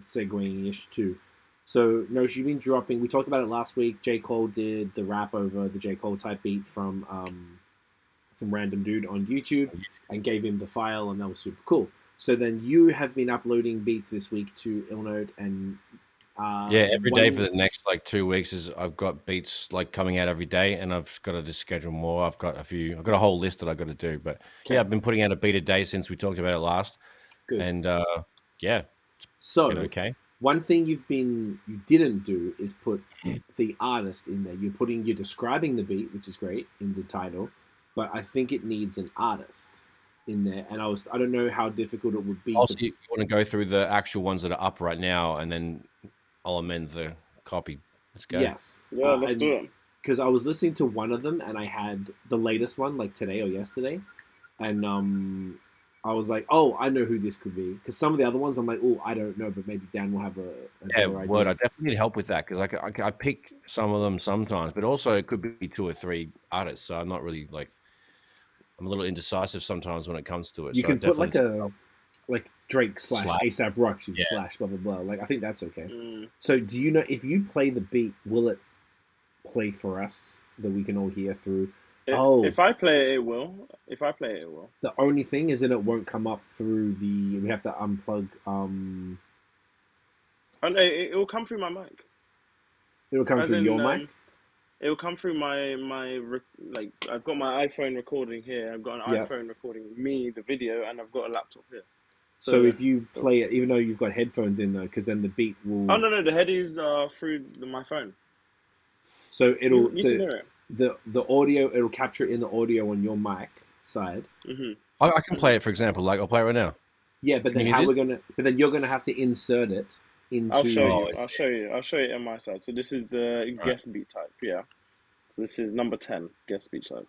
segueing-ish to. So, no, she's been dropping. We talked about it last week. J. Cole did the rap over the J. Cole type beat from some random dude on YouTube and gave him the file, and that was super cool. So then you have been uploading beats this week to Illnote and... every day for the next 2 weeks I've got beats coming out every day, and I've got to just schedule more. I've got a whole list that I've got to do. But I've been putting out a beat a day since we talked about it last. Good. And so okay. One thing you didn't do is put the artist in there. You're describing the beat, which is great in the title, but I think it needs an artist in there. And I don't know how difficult it would be. Also, you want to go through the actual ones that are up right now, and then I'll amend the copy. Let's go. Yes. Yeah, let's do it. Because I was listening to one of them, and I had the latest one, today or yesterday, and I was like, oh, I know who this could be. Because some of the other ones, I'm like, oh, I don't know, but maybe Dan will have a better idea. I definitely need help with that, because I pick some of them sometimes, but also it could be 2 or 3 artists, so I'm not really, I'm a little indecisive sometimes when it comes to it. You can put Drake / ASAP Rocky / blah, blah, blah. I think that's okay. So do you know, if you play the beat, will it play for us that we can all hear through? If I play it, it will. The only thing is that it won't come up through we have to unplug. It will come through my mic. It'll come through your mic? It will come through my I've got my iPhone recording here. I've got an iPhone recording me, the video, and I've got a laptop here. So if you play it, even though you've got headphones in though, because then the beat will... Oh, no, the headies are through my phone. So it'll... You can hear it. The audio, it'll capture it in the audio on your mic side. I can play it, for example. I'll play it right now. Yeah, but then then you're gonna have to insert it into... I'll show you it on my side. So this is the guest beat type, yeah. So this is number 10, guest beat type.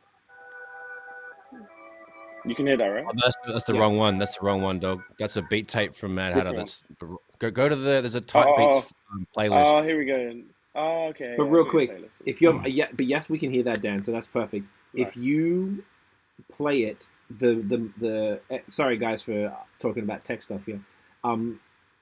You can hear that, right? Oh, that's the wrong one. That's the wrong one, dog. That's a beat tape from Mad Hatter. That's go to there's a type beats playlist. Oh, here we go. Oh, okay. But real quick, if you're but yes, we can hear that, Dan. So that's perfect. Nice. If you play it sorry guys for talking about tech stuff here.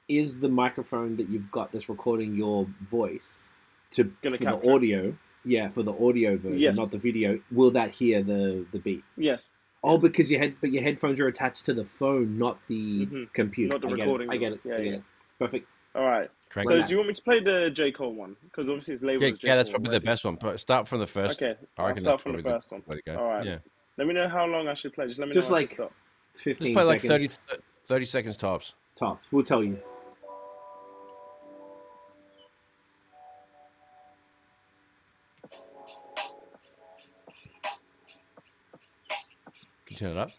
Is the microphone that you've got that's recording your voice for the audio? Yeah, for the audio version, not the video. Will that hear the beat? Yes. Oh, because your headphones are attached to the phone, not the computer. Not the recording. I get it. I get it. Perfect. All right. Correct. So do you want me to play the J. Cole one? Because obviously it's labeled as J. Cole. Yeah, that's probably the best one. Start from the first. Okay, I'll start from the first one. All right. Yeah. Let me know how long I should play. Just let me know when I should stop. 15 Just play seconds. like 30 seconds tops. Tops. We'll tell you. Can you turn it up?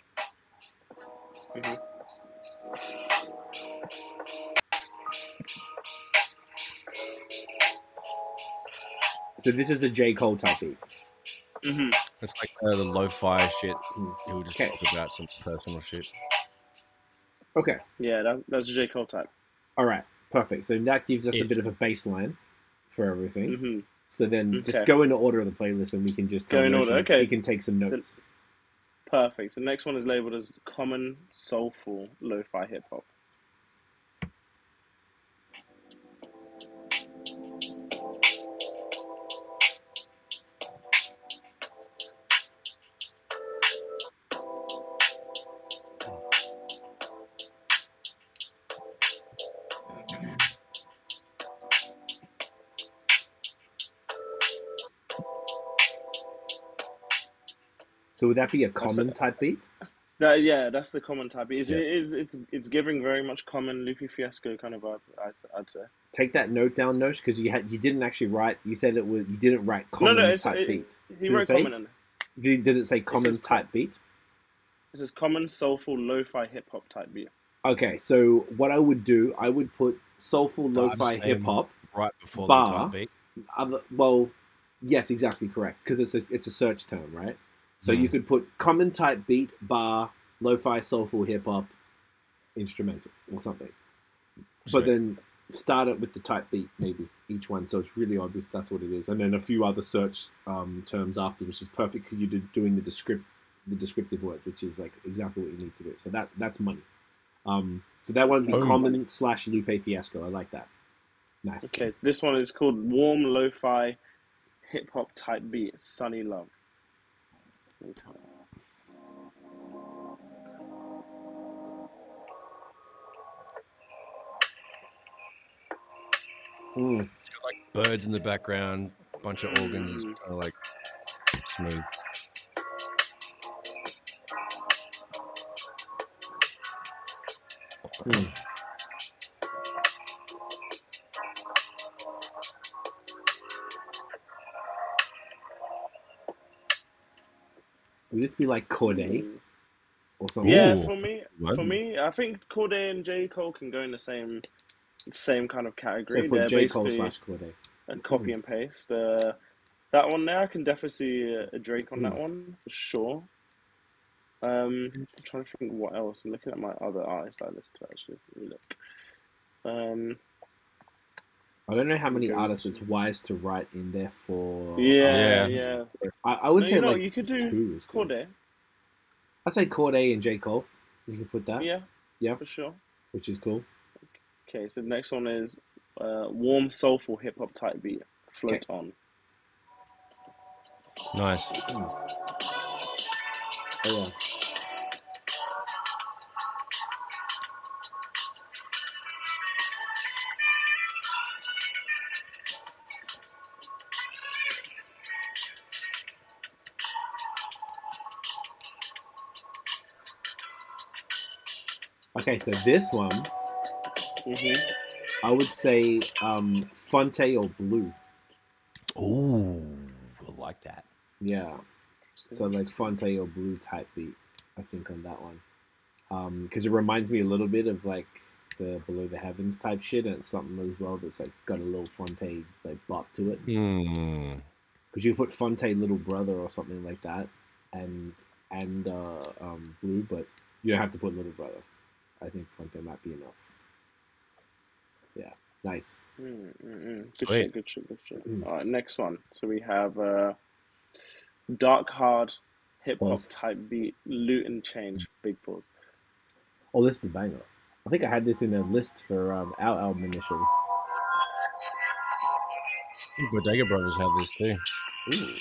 So this is a J. Cole type beat. It's like the lo-fi shit. He would just talk about some personal shit. Okay. Yeah, that's a J. Cole type. All right. Perfect. So that gives us a bit of a baseline for everything. So then just go in the order of the playlist and we can just go in order. Okay. We can take some notes. Perfect. The next one is labeled as common, soulful, lo-fi hip-hop. So would that be a common type beat? Yeah, that's the common type beat. It's giving very much common Lupe Fiasco kind of vibe, I'd say. Take that note down, Nosh, because you didn't actually write. You said you didn't write common type beat. He wrote common in this. Did it say common type beat? It says common, soulful, lo-fi hip hop type beat. Okay, so what I would do, I would put soulful lo-fi hip hop right before the type beat. Well, yes, exactly correct, because it's a search term, right? So you could put common type beat bar lo-fi soulful hip hop instrumental or something, but then start it with the type beat maybe each one, so it's really obvious that's what it is, and then a few other search terms after, which is perfect because you're doing the descriptive words, which is like exactly what you need to do. So that's money. So that one would be common / Lupe Fiasco. I like that. Nice. Okay, so this one is called warm lo-fi hip hop type beat, Sunny Love. It's got like birds in the background, a bunch of organs. It's kind of like smooth. Would this be like Corday or something? Yeah, for me, I think Corday and J. Cole can go in the same kind of category. So put J. Cole / Corday. A copy and paste. That one there, I can definitely see a Drake on that one for sure. I'm trying to think what else. I'm looking at my other artists I list to actually look. I don't know how many artists it's wise to write in there for. Yeah. I would say like you could do two is cool. Corday. I'd say Corday and J. Cole. You can put that. Yeah, for sure. Which is cool. Okay, so the next one is warm, soulful hip hop type beat. Float on. Nice. Oh yeah. Okay, so this one, I would say Fonte or Blue. Ooh, I like that. Yeah, so like Fonte or Blue type beat, I think on that one, because it reminds me a little bit of like the Below the Heavens type shit, and it's something as well that's like got a little Fonte like bop to it. Because you put Fonte Little Brother or something like that, and Blue, but you don't have to put Little Brother. I think Fonte might be enough. Yeah, nice. Good shit. All right, next one. So we have Dark Hard hip hop type beat, loot and change. Big pause. Oh, this is the banger. I think I had this in a list for our album initially. Bodega Brothers have this too. Ooh.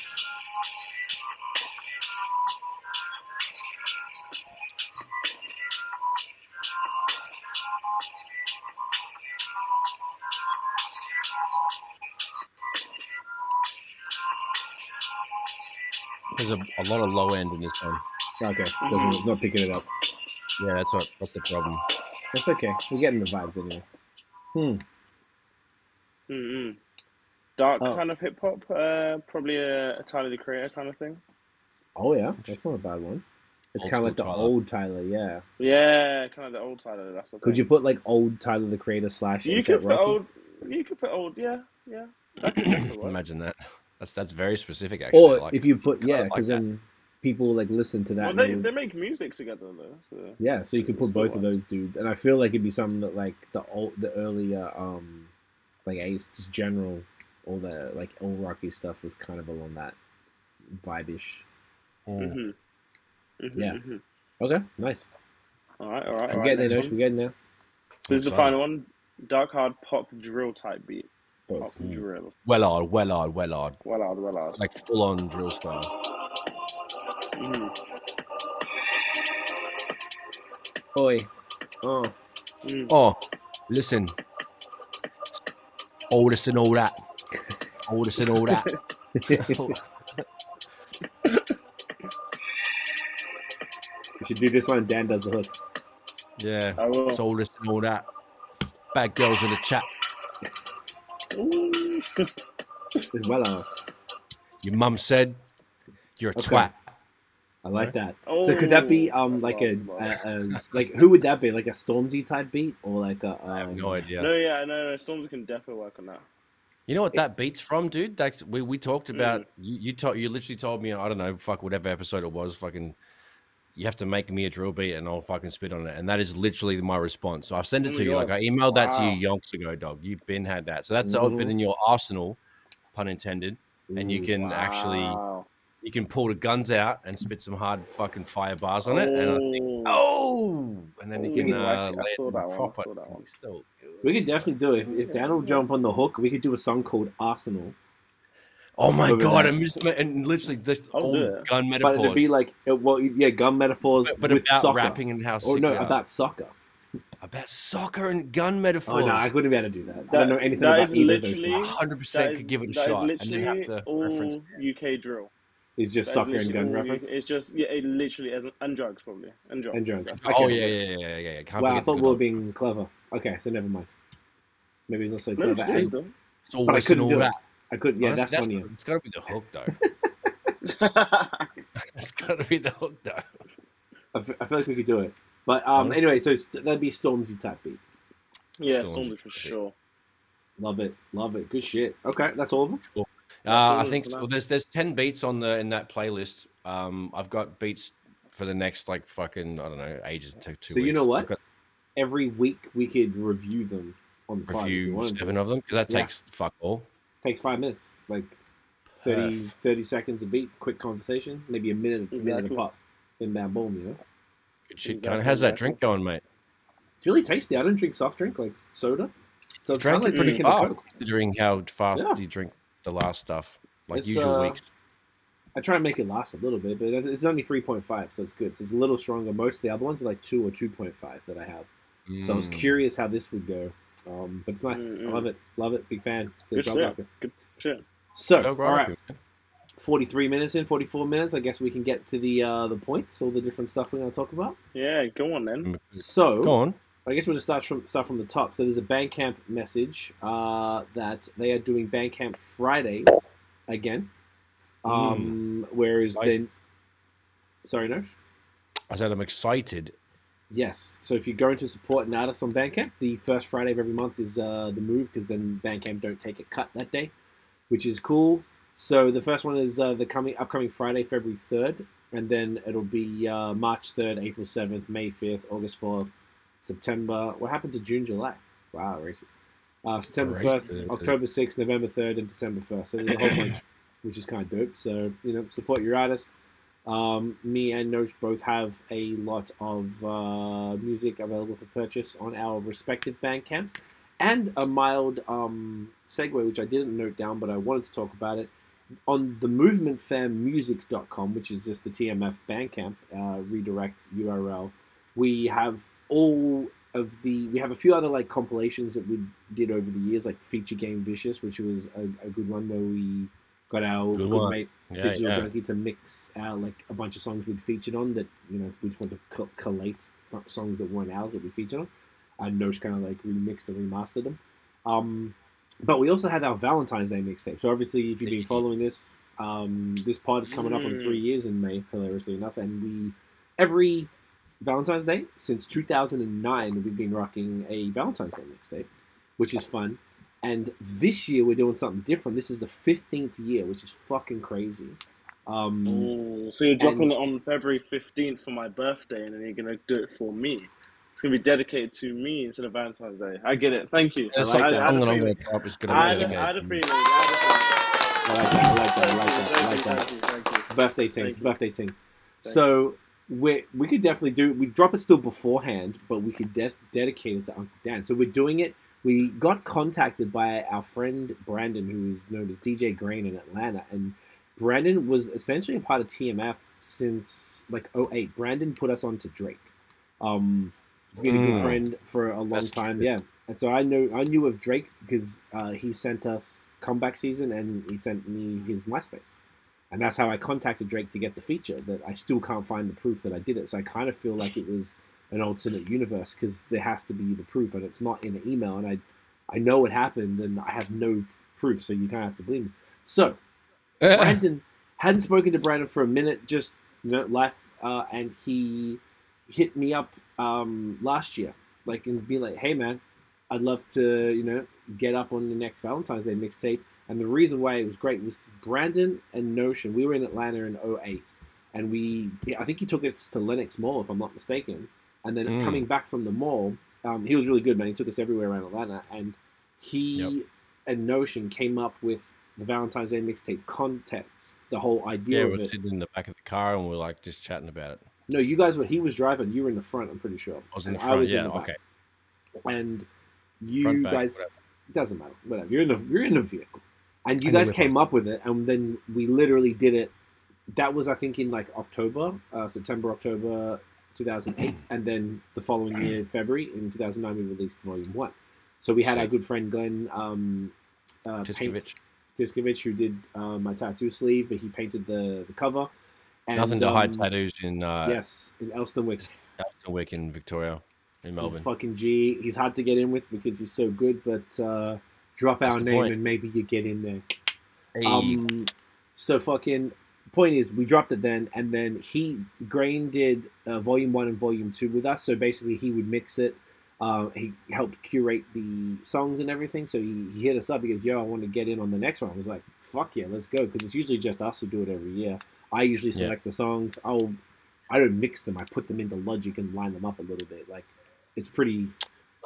There's a lot of low end in this one. Okay, not picking it up. Yeah, that's the problem. That's okay. We're getting the vibes anyway. Dark kind of hip hop, probably a Tyler the Creator kind of thing. Oh yeah, that's not a bad one. It's kind of like the old Tyler, yeah. Yeah, kind of the old Tyler. That's the thing. Could you put like old Tyler the Creator / You could put old. You could put old. Yeah. That could definitely work. Imagine that. That's very specific, actually. Or if you put because then people like listen to that. Well, they make music together though. So yeah, so you could put both of those dudes, and I feel like it'd be something that like the earlier like Ace, just general, all the like old rocky stuff was kind of along that vibe-ish. Yeah. Okay. Nice. All right. I'm getting there. We're getting there. So this is the final one. Dark hard pop drill type beat. Pop drill. Well hard. Like full on drill style. Oi. Oh. Listen. All this and all that. All this and all that. You should do this one. Dan does the hook. Yeah. I will. All this and all that. Bad girls in the chat. Well, your mum said you're a twat. I like that. So could that be like a like who would that be? Like a Stormzy type beat or like a? I have no idea. No, Stormzy can definitely work on that. You know what that beat's from, dude? That's we talked about. You literally told me, I don't know, fuck whatever episode it was, fucking. You have to make me a drill beat and I'll fucking spit on it. And that is literally my response. So I've sent it to you. Like I emailed that to you yonks ago, dog. You've had that. So that's been in your arsenal, pun intended. And you can actually, you can pull the guns out and spit some hard fucking fire bars on it. And I think, and then you can lay it proper. We could definitely do it. If Dan will jump on the hook, we could do a song called Arsenal. Oh my god! And literally just all gun metaphors. But it'd be like, gun metaphors, but with about soccer. rapping and how. About soccer. About soccer and gun metaphors. Oh no, I wouldn't be able to do that. I don't know anything about either of those. 100% could give it a shot, and then have to reference UK drill. It's just soccer and gun reference. It's just it literally and drugs probably and drugs. Okay. Oh yeah. Wow, I thought we were being clever. Okay, so never mind. Maybe it's not so clever. But I couldn't do that. I couldn't. Yeah, that's funny. It's got to be the hook, though. It's got to be the hook, though. I feel like we could do it. But anyway, so that'd be Stormzy type beat. Yeah, Stormzy for sure. Love it. Good shit. Okay, that's all of them. Cool. I think so. There's 10 beats in that playlist. I've got beats for the next like fucking I don't know ages to 2 weeks. So you know what? Every week we could review them on the pod. Review 7 of them because that takes fuck all. Takes 5 minutes, like 30 seconds a beat, quick conversation, maybe a minute a pop, then bam, boom, you know. Good shit. Exactly. How's that drink going, mate? It's really tasty. I don't drink soft drink like soda, so it's kind of like pretty drinking fast. Considering how fast you drink the last stuff, like it's, usual weeks. I try and make it last a little bit, but it's only 3.5, so it's good. So it's a little stronger. Most of the other ones are like 2 or 2.5 that I have. So I was curious how this would go. But it's nice. I love it. Big fan. Good shit. So, all right. 43 minutes in, 44 minutes. I guess we can get to the points, all the different stuff we're going to talk about. Yeah, go on then. So, go on. I guess we'll just start from the top. So there's a Bandcamp message that they are doing Bandcamp Fridays again. Whereas then, sorry, Nosh? I said I'm excited. Yes. So if you're going to support an artist on Bandcamp, the first Friday of every month is the move because then Bandcamp don't take a cut that day, which is cool. So the first one is the upcoming Friday, February 3rd, and then it'll be March 3rd, April 7th, May 5th, August 4th, September. What happened to June, July? Wow, racist. September 1st, October 6th, November 3rd, and December 1st. So there's a whole bunch, which is kind of dope. So, support your artist. Me and Noach both have a lot of music available for purchase on our respective Bandcamps. And a mild segue, which I didn't note down, but I wanted to talk about it. On the movementfairmusic.com, which is just the TMF Bandcamp redirect URL, we have we have a few other like compilations that we did over the years, like Feature Game Vicious, which was a good one where we got our good mate Digital Junkie to mix like a bunch of songs we'd featured on that, you know, we just want to collate songs that weren't ours that we featured on. And Nosh kind of like remixed and remastered them. But we also had our Valentine's Day mixtape. So obviously, if you've been following this, this pod is coming up on 3 years in May, hilariously enough. And we, every Valentine's Day since 2009, we've been rocking a Valentine's Day mixtape, which is fun. And this year we're doing something different. This is the 15th year, which is fucking crazy. So you're dropping it on February 15th for my birthday, and then you're gonna do it for me. It's gonna be dedicated to me instead of Valentine's Day. I get it. Thank you. I like that. I'm gonna drop is gonna be dedicated. I had a feeling. I like that. It's birthday ting. It's birthday ting. So we could definitely do. We drop it still beforehand, but we could dedicate it to Uncle Dan. So we're doing it. We got contacted by our friend Brandon, who is known as DJ Grain in Atlanta, and Brandon was essentially a part of TMF since like 2008. Brandon put us on to Drake. He's been a good friend for a long time. True. Yeah. And so I knew of Drake because he sent us Comeback Season and he sent me his MySpace. And that's how I contacted Drake to get the feature, that I still can't find the proof that I did it. So I kind of feel like it was an alternate universe because there has to be the proof and it's not in an email. And I know it happened and I have no proof, so you kind of have to believe me. So Brandon hadn't spoken to Brandon for a minute, just life, and he hit me up last year, like, and be like, "Hey man, I'd love to get up on the next Valentine's Day mixtape." And the reason why it was great was because Brandon and Notion, we were in Atlanta in 2008, and I think he took us to Lenox Mall, if I'm not mistaken. And then coming back from the mall, he was really good, man. He took us everywhere around Atlanta, and he and Notion came up with the Valentine's Day mixtape context, the whole idea of it. Yeah, we're sitting in the back of the car and we're like just chatting about it. No, you guys were. He was driving. You were in the front. I'm pretty sure. I was in the front. I was in the back. Okay. And you front, back, guys, whatever. It doesn't matter. Whatever. You're in the vehicle, and you guys came up with it, and then we literally did it. That was, I think, in like September, October 2008, and then the following year, February in 2009, we released Volume 1. So we had our good friend Glenn Tiskovich, who did my tattoo sleeve, but he painted the cover. And, nothing to hide tattoos in in Elstonwick. Elstonwick in Victoria, in Melbourne. He's fucking G. He's hard to get in with because he's so good, but drop That's our name point. and maybe you get in there. Hey. So fucking point is, we dropped it then, and then Grain did Volume 1 and Volume 2 with us. So basically, he would mix it. He helped curate the songs and everything. So he hit us up. He goes, "Yo, I want to get in on the next one." I was like, "Fuck yeah, let's go!" Because it's usually just us who do it every year. I usually select the songs. I don't mix them. I put them into Logic and line them up a little bit. Like, it's pretty.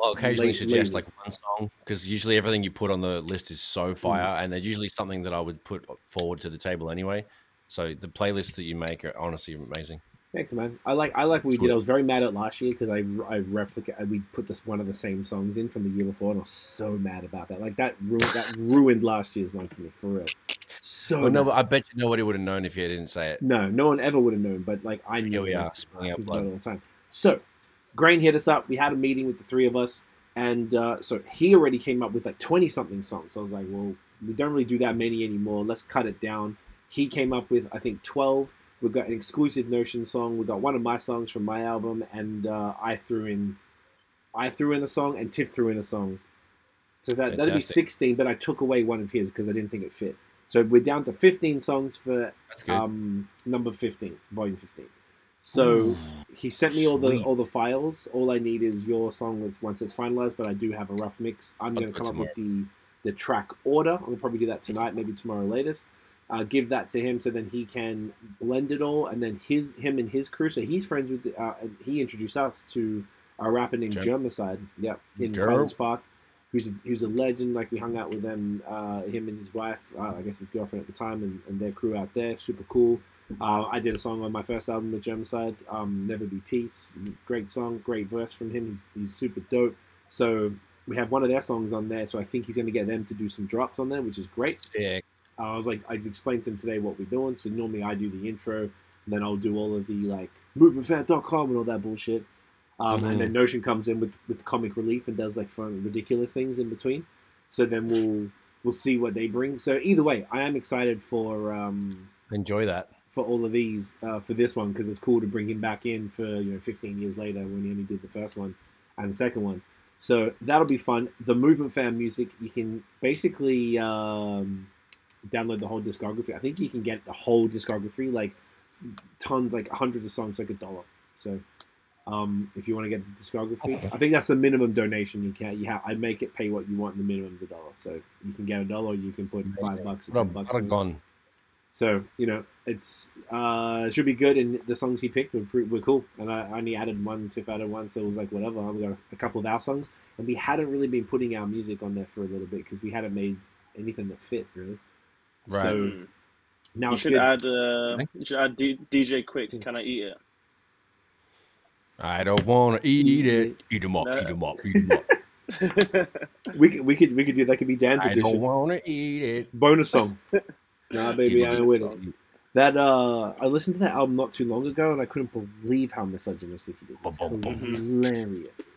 I'll occasionally suggest like one song, because usually everything you put on the list is so fire, and they're usually something that I would put forward to the table anyway. So the playlists that you make are honestly amazing. Thanks, man. I like what we did. I was very mad at last year because we put one of the same songs in from the year before, and I was so mad about that. Like that ruined last year's one for me, for real. So no, I bet you nobody would have known if you didn't say it. No one ever would have known. But like I knew. Here we are, spilling out blood all the time. So, Grain hit us up. We had a meeting with the three of us, and so he already came up with like 20-something songs. So I was like, well, we don't really do that many anymore. Let's cut it down. He came up with, I think, 12. We've got an exclusive Notion song. We got one of my songs from my album, and I threw in a song, and Tiff threw in a song. So that'd be 16. But I took away one of his because I didn't think it fit. So we're down to 15 songs for number 15, volume 15. So he sent me all the files. All I need is your song once it's finalized, but I do have a rough mix. I'm going to come up with the track order. I'll probably do that tonight, maybe tomorrow latest. Give that to him so then he can blend it all, and then him and his crew. So he's friends with he introduced us to a rapper named Germicide. Yeah, in Collins Park. who's a legend. Like we hung out with them, him and his wife, I guess his girlfriend at the time, and their crew out there, super cool. I did a song on my first album with Germicide, Never Be Peace. Great song, great verse from him. He's super dope. So we have one of their songs on there, so I think he's going to get them to do some drops on there, which is great. Yeah. I explained to him today what we're doing. So normally I do the intro, and then I'll do all of the like movementfair.com and all that bullshit. And then Notion comes in with comic relief and does like fun, ridiculous things in between. So then we'll see what they bring. So either way, I am excited for enjoy that for all of these for this one, because it's cool to bring him back in for 15 years later when he only did the first one and the second one. So that'll be fun. The Movement Fan music, you can basically download the whole discography. I think you can get the whole discography, like tons, like hundreds of songs, like $1. So if you want to get the discography, I think that's the minimum donation you can. I make it pay what you want, and the minimum's $1. So you can get $1, you can put $5 or $10. So it's it should be good, and the songs he picked were cool. And I only added one, Tiff added one, so it was like whatever. We got a couple of our songs, and we hadn't really been putting our music on there for a little bit because we hadn't made anything that fit really. Right. So now you should add DJ Quick. Can I eat it? I don't want to eat it. Eat them up. Eat them up. Eat them up. we could do that. Could be dance edition. I don't want to eat it. Bonus song. Nah, baby, I ain't with it. That I listened to that album not too long ago, and I couldn't believe how misogynistic it is. It's hilarious.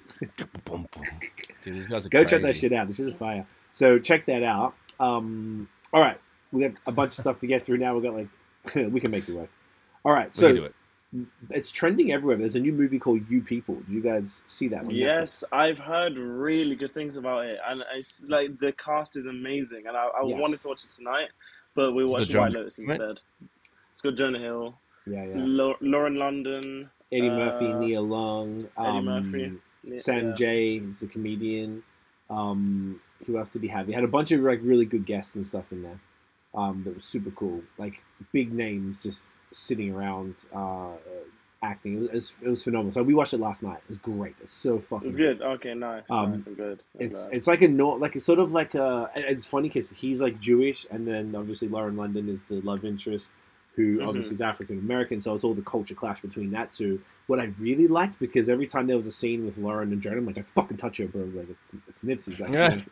Dude, these guys are Go crazy. check that shit out. This shit is fire. So check that out. All right, we got a bunch of stuff to get through now. We got we can make it work. All right, so do it. It's trending everywhere. There's a new movie called You People. Did you guys see that one? Yes, Netflix? I've heard really good things about it, and it's like the cast is amazing, and I wanted to watch it tonight, but we watched White Lotus instead. It's got Jonah Hill, Lauren London, Eddie Murphy, Nia Long, Eddie Murphy, Sam Jay is a comedian. Who else did he have? He had a bunch of really good guests and stuff in there. That was super cool. Like big names just sitting around acting. It was phenomenal. So we watched it last night. It was great. It's so fucking good. Okay, nice. Nice and good. It's like it's sort of like it's funny because he's like Jewish, and then obviously Lauren London is the love interest, who obviously is African American. So it's all the culture clash between that two. What I really liked, because every time there was a scene with Lauren and Jonah, I'm like, don't fucking touch her, bro. Like it's Nipsey's like,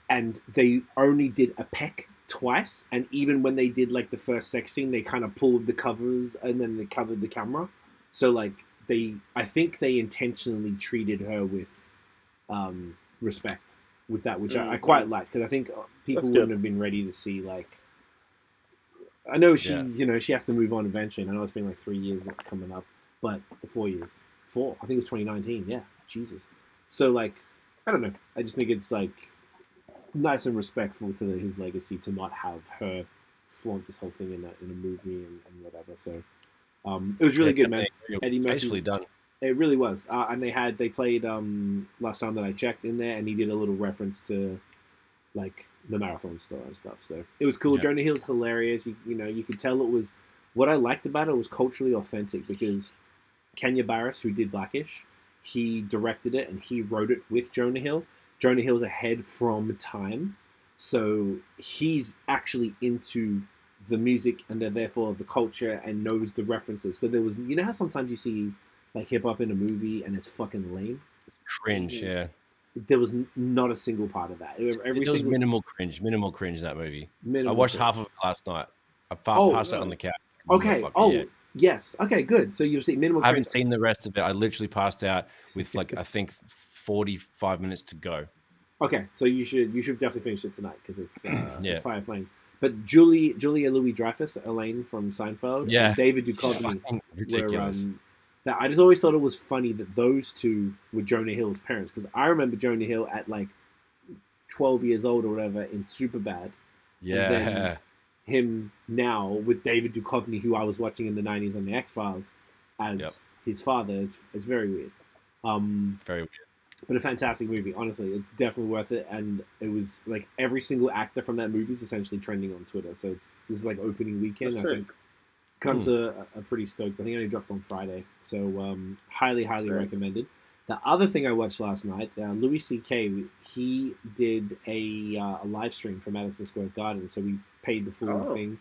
and they only did a peck twice, and even when they did like the first sex scene, they kind of pulled the covers and then they covered the camera. So like I think they intentionally treated her with respect with that, which I quite liked, because I think people wouldn't have been ready to see like. I know she has to move on eventually. And I know it's been like 3 years coming up, but 4 years, I think it was 2019. Yeah, Jesus. So like, I don't know. I just think it's like nice and respectful to his legacy to not have her flaunt this whole thing in a movie and whatever. So it was really good, man. Eddie Murphy, basically done. It really was, and they played last time that I checked in there, and he did a little reference to like the Marathon store and stuff. So it was cool. Jonah Hill's hilarious. You could tell it was, what I liked about it was culturally authentic, because Kenya Barris, who did Blackish, he directed it and he wrote it with Jonah Hill. Jonah Hill's ahead from time, so he's actually into the music and therefore the culture and knows the references. So there was, how sometimes you see like hip hop in a movie and it's fucking lame? Cringe, yeah. There was not a single part of that. There was minimal cringe in that movie. I watched half of it last night. I passed it on the couch. Okay. Yes. Okay, good. So you've seen minimal cringe. I haven't seen the rest of it. I literally passed out with like, I think 45 minutes to go. Okay, so you should definitely finish it tonight, because it's it's Fire Flames. But Julia Louis-Dreyfus, Elaine from Seinfeld, and David Duchovny ridiculous. That I just always thought it was funny that those two were Jonah Hill's parents, because I remember Jonah Hill at like 12 years old or whatever in Superbad. Yeah. And then him now with David Duchovny, who I was watching in the 90s on the X-Files, as his father. It's very weird. Very weird. But a fantastic movie, honestly. It's definitely worth it. And it was like every single actor from that movie is essentially trending on Twitter. So this is like opening weekend. I think cunts are pretty stoked. I think it only dropped on Friday. So highly recommended. The other thing I watched last night, Louis C.K. He did a live stream from Madison Square Garden, so we paid the full thing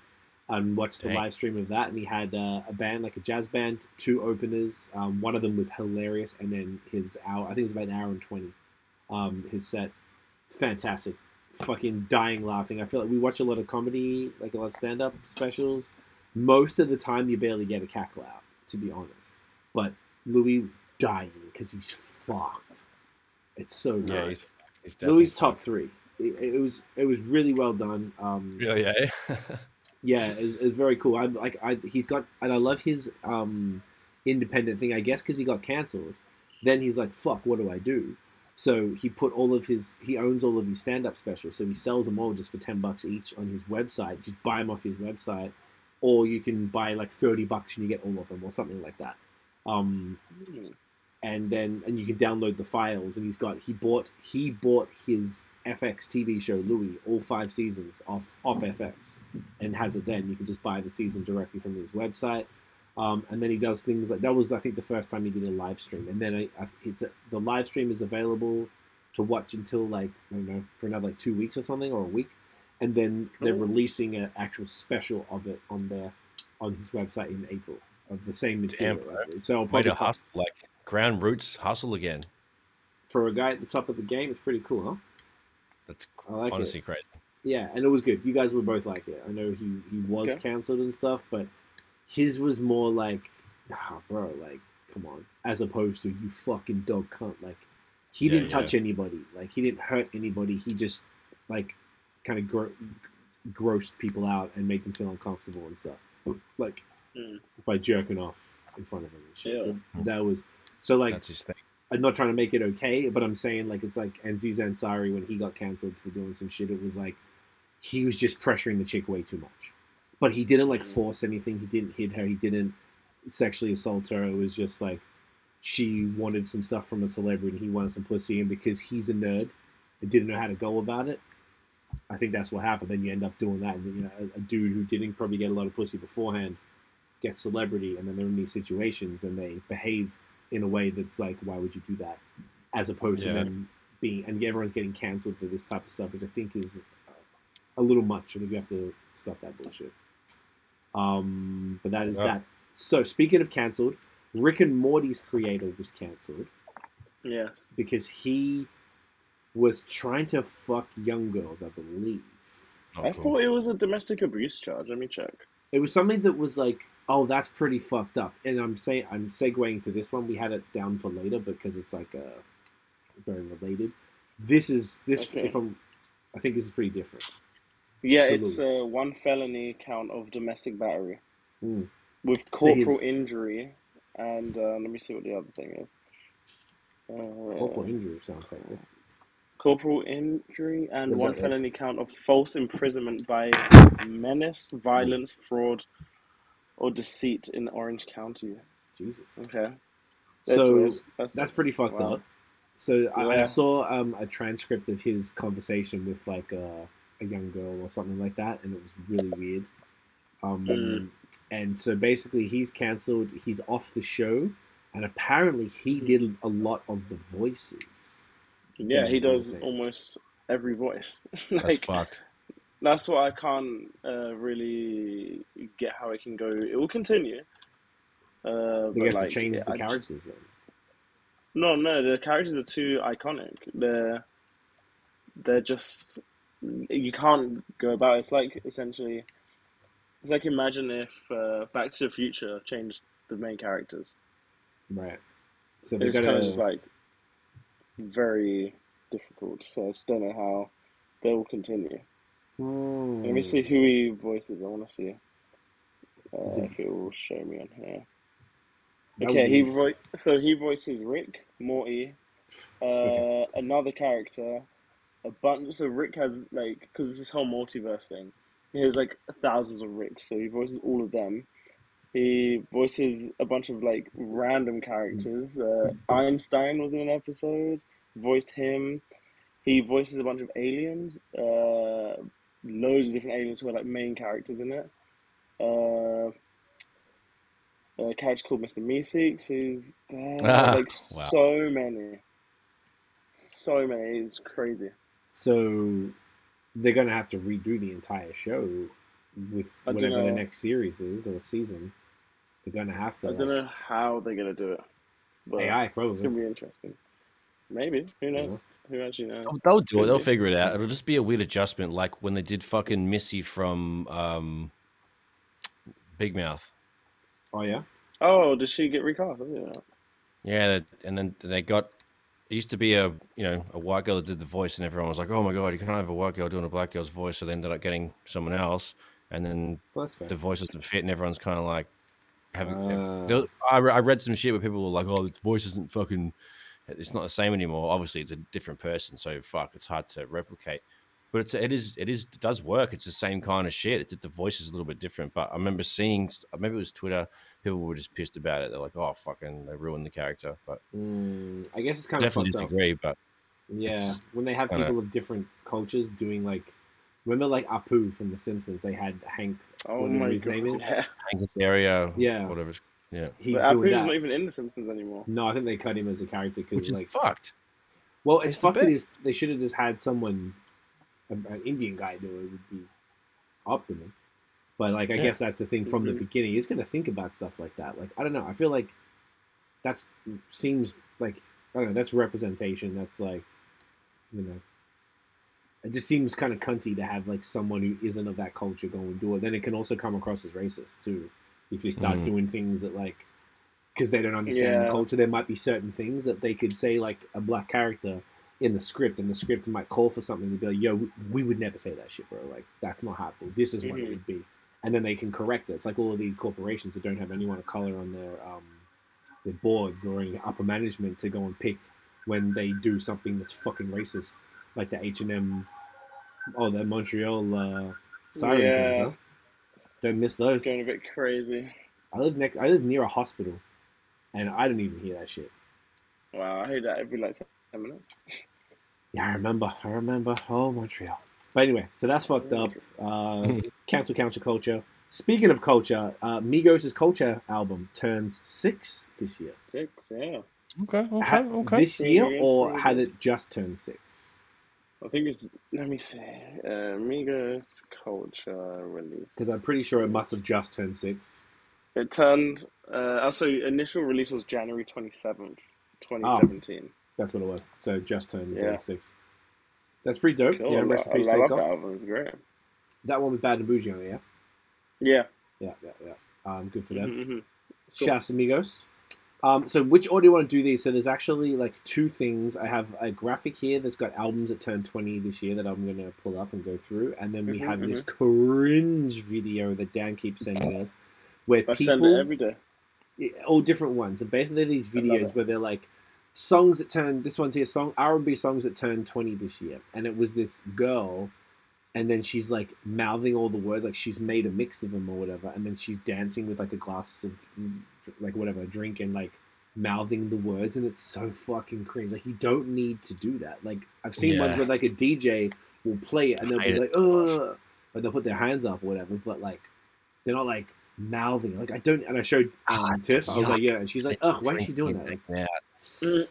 and watched the live stream of that. And he had a band, like a jazz band, 2 openers. One of them was hilarious, and then his hour, I think it was about an hour and 20. His set, fantastic, fucking dying laughing. I feel like we watch a lot of comedy, like a lot of stand-up specials. Most of the time, you barely get a cackle out, to be honest. But Louis dying because he's fucked. It's so good. Yeah, he's Louis' top 3. It was really well done. Yeah. Yeah, it was very cool. He's got, and I love his independent thing. I guess because he got cancelled, then he's like, "Fuck, what do I do?" So he owns all of his stand-up specials, so he sells them all just for $10 each on his website. Just buy them off his website, or you can buy like $30 and you get all of them, or something like that. And you can download the files. And he bought his FX TV show Louis, all 5 seasons off FX, and has it then. You can just buy the season directly from his website. And then he does things like that. Was, I think, the first time he did a live stream. And then the live stream is available to watch until, like, I don't know, for another like 2 weeks or something, or a week. And then they're releasing an actual special of it on his website in April of the same material. So I'll probably like ground roots hustle again. For a guy at the top of the game, it's pretty cool, huh? That's honestly crazy. Yeah, and it was good. You guys were both like it. I know he was cancelled and stuff, but his was more like, bro, like, come on. As opposed to, you fucking dog cunt. Like, he didn't touch anybody. Like, he didn't hurt anybody. He just, like, kind of grossed people out and made them feel uncomfortable and stuff. Like, by jerking off in front of him and shit. So that was, so like, that's his thing. I'm not trying to make it okay, but I'm saying, like, it's like Aziz Ansari, when he got cancelled for doing some shit, it was like, he was just pressuring the chick way too much. But he didn't, like, force anything. He didn't hit her. He didn't sexually assault her. It was just, like, she wanted some stuff from a celebrity. He wanted some pussy. And because he's a nerd and didn't know how to go about it, I think that's what happened. Then you end up doing that. And, you know, a dude who didn't probably get a lot of pussy beforehand gets celebrity. And then they're in these situations and they behave in a way that's like, why would you do that? As opposed to them being, and everyone's getting cancelled for this type of stuff, which I think is a little much. I think you have to stop that bullshit. But that is that. So speaking of cancelled, Rick and Morty's creator was cancelled. Yes. Because he was trying to fuck young girls, I believe. I thought it was a domestic abuse charge. Let me check. It was something that was like, oh, that's pretty fucked up. And I'm segueing to this one. We had it down for later because it's like very related. I think this is pretty different. Yeah, it's 1 felony count of domestic battery with corporal injury, and let me see what the other thing is. Corporal injury sounds hectic. Corporal injury and 1 felony count of false imprisonment by menace, violence, fraud, or deceit in Orange County. Jesus. Okay. That's pretty fucked up. So I saw a transcript of his conversation with like a young girl or something like that, and it was really weird. And so basically he's cancelled. He's off the show, and apparently he did a lot of the voices. Yeah, he does almost every voice. Like, that's fucked. That's what I can't really get how it can go. It will continue. They have to change the characters then. No, the characters are too iconic. They're just, you can't go about it. It's like, essentially, it's like, imagine if Back to the Future changed the main characters. Right. So it's kind of just like very difficult. So I just don't know how they will continue. Let me see who he voices. I want to see if it will show me on here. Okay, he voices Rick, Morty, another character, a bunch. So Rick has, like, because it's this whole multiverse thing, he has like thousands of Ricks, so he voices all of them. He voices a bunch of like random characters. Einstein was in an episode, voiced him. He voices a bunch of aliens, loads of different aliens who are like main characters in it. a character called Mr. Meeseeks, who's there. Wow. So many. It's crazy. So they're gonna have to redo the entire show with whatever the next series is or season. They're gonna have to. I don't know how they're gonna do it. But AI probably. It's gonna be interesting. Maybe. Who knows? Who actually knows? They'll do it. They'll figure it out. It'll just be a weird adjustment, like when they did fucking Missy from Big Mouth. Oh yeah. Oh, did she get recast? I didn't know that. Yeah, and then they got. It used to be a white girl that did the voice, and everyone was like, "Oh my god, you can't have a white girl doing a black girl's voice." So they ended up getting someone else, and then the voices didn't fit, and everyone's kind of like having. I read some shit where people were like, "Oh, this voice isn't fucking. It's not the same anymore." Obviously, it's a different person, so it's hard to replicate. But it does work. It's the same kind of shit. It's the voice is a little bit different. But I remember seeing, maybe it was Twitter, people were just pissed about it. They're like, "Oh, fucking, they ruined the character." But I guess it's kind definitely of disagree. But yeah, when they have people of different cultures doing remember Apu from The Simpsons? They had Hank. Oh my his name is Hank Azaria. Yeah, whatever. Yeah, he's but doing Apu's that. not even in The Simpsons anymore. No, I think they cut him as a character because fucked. Well, it's fucked. They should have just had someone. An Indian guy do it would be optimum, but I guess that's the thing from the beginning. He's gonna think about stuff like that. I don't know. I feel like that seems like I don't know. That's representation. That's it just seems kind of cunty to have someone who isn't of that culture go and do it. Then it can also come across as racist too if you start doing things that because they don't understand the culture. There might be certain things that they could say a black character in the script, and the script might call for something to be like, "Yo, we would never say that shit, bro. That's not happening. This is what it would be," and then they can correct it. It's like all of these corporations that don't have anyone of color on their boards or any upper management to go and pick when they do something that's fucking racist, like the H&M, the Montreal siren tunes, huh? Don't miss those. Going a bit crazy. I live near a hospital, and I didn't even hear that shit. Wow, I hear that every 10 minutes. Yeah, I remember. Oh, Montreal. But anyway, so that's fucked up. Cancel culture. Speaking of culture, Migos' Culture album turns 6 this year. 6, yeah. Okay. This year, or had it just turned 6? I think it's, let me see, Migos Culture release. Because I'm pretty sure it must have just turned 6. It turned, initial release was January 27th, 2017. Oh, that's what it was. So just turned 6. That's pretty dope. Cool. Yeah, recipes take off. That album. It's great. That one with Bad and Bougie on it, yeah? Yeah. Good for them. Cool. Shouts amigos. So which order do you want to do these? So there's actually 2 things. I have a graphic here that's got albums that turned 20 this year that I'm going to pull up and go through. And then we have this Cringe video that Dan keeps sending us where people... send it every day. All different ones. And basically these videos where they're songs that turned... This one's here, R&B songs that turned 20 this year. And it was this girl... And then she's mouthing all the words, she's made a mix of them or whatever. And then she's dancing with a glass of whatever, drink, and mouthing the words. And it's so fucking cringe. You don't need to do that. I've seen ones where a DJ will play it and they'll be ugh. But they'll put their hands up or whatever. But they're not mouthing. I don't, and I showed Tiff. I was yeah. And she's ugh, why is she doing that?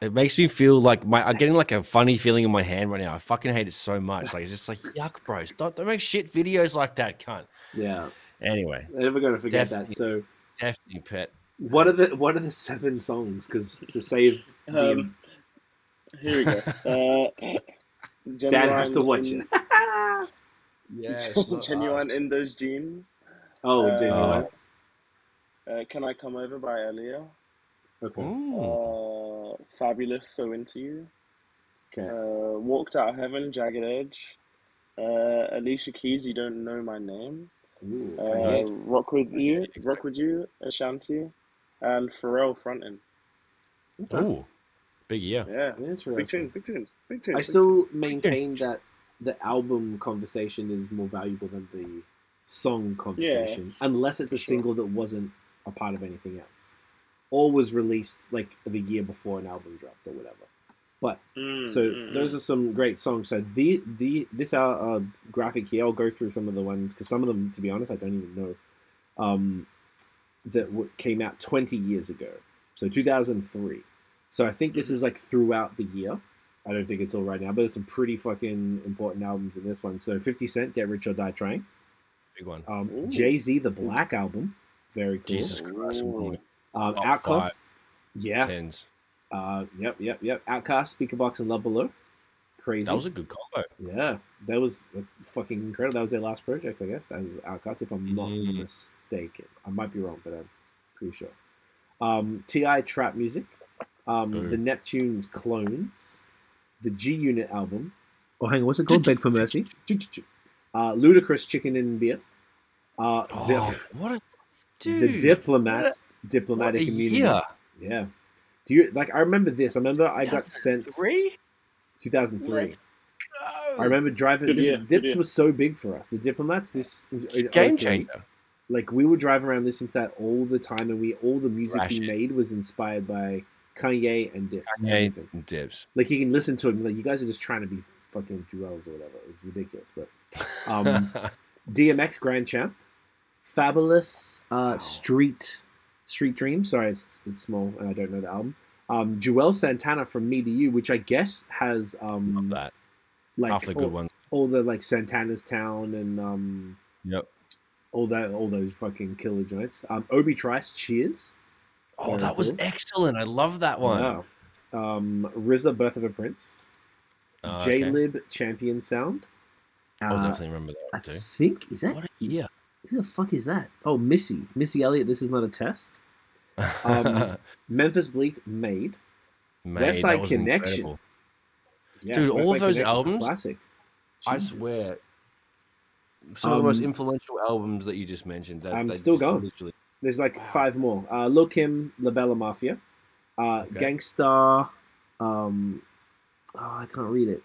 It makes me feel I'm getting a funny feeling in my hand right now. I fucking hate it so much. It's just yuck, bros. Don't make shit videos like that, cunt. Yeah. Anyway, I'm never gonna forget that. So definitely, pet. What are the 7 songs? Because to save here we go. Dad has to watch it. Yes, Genuine in Those Jeans. Oh, Genuine. Can I Come Over by Aaliyah? Okay. Fabulous, So Into You. Okay. Walked Out of Heaven, Jagged Edge. Alicia Keys, You Don't Know My Name. Ooh, Rock With You, Ashanti. And Pharrell, Frontin'. Ooh, big year. Yeah, big tunes. I still maintain that the album conversation is more valuable than the song conversation, unless it's a single that wasn't a part of anything else, or was released the year before an album dropped or whatever. But those are some great songs. So this graphic here, I'll go through some of the ones because some of them, to be honest, I don't even know. that came out 20 years ago. So 2003. So I think this is like throughout the year. I don't think it's all right now, but there's some pretty fucking important albums in this one. So 50 Cent, Get Rich or Die Trying. Big one. Jay-Z, The Black Album. Very cool. Jesus Christ. Outkast. Yeah. Tens. Yep. Outkast, Speakerbox, and Love Below. Crazy. That was a good combo. Yeah. That was fucking incredible. That was their last project, I guess, as Outkast, if I'm not mistaken. I might be wrong, but I'm pretty sure. T.I. Trap Music. The Neptunes Clones. The G-Unit album. Oh, hang on. What's it called? Beg for Mercy. Ludacris, Chicken and Beer. What a dude. The Diplomats. Diplomatic what a Immunity. Year. Yeah. Do you like? I remember this. I remember I got sent 2003. Let's go. I remember driving. Dips was so big for us. The Diplomats. This game changer. Like we would drive around listening to that all the time, and all the music we made was inspired by Kanye and Dips. Kanye and Dips. Like you can listen to it, and like you guys are just trying to be fucking jewels or whatever. It's ridiculous, but DMX Grand Champ, Fabulous, Street Dream. Sorry, it's small and I don't know the album. Joel Santana From Me to You, which I guess has Love that. Like half the good ones. All the like Santana's Town and Yep. all those fucking killer joints. Obi Trice, Cheers. Oh, that was excellent. I love that one. Yeah. RZA, Birth of a Prince. J-Lib, Champion Sound. I'll definitely remember that one too. I think, is that? What a year. Who the fuck is that? Oh, Missy Elliott, This Is Not a Test. Memphis Bleak, Made. West Side Connection. Yeah, dude, all of those albums, classic. I swear, some of the most influential albums that you just mentioned. I'm still going. There's like 5 more. Lil Kim, La Bella Mafia. Gangstar. I can't read it.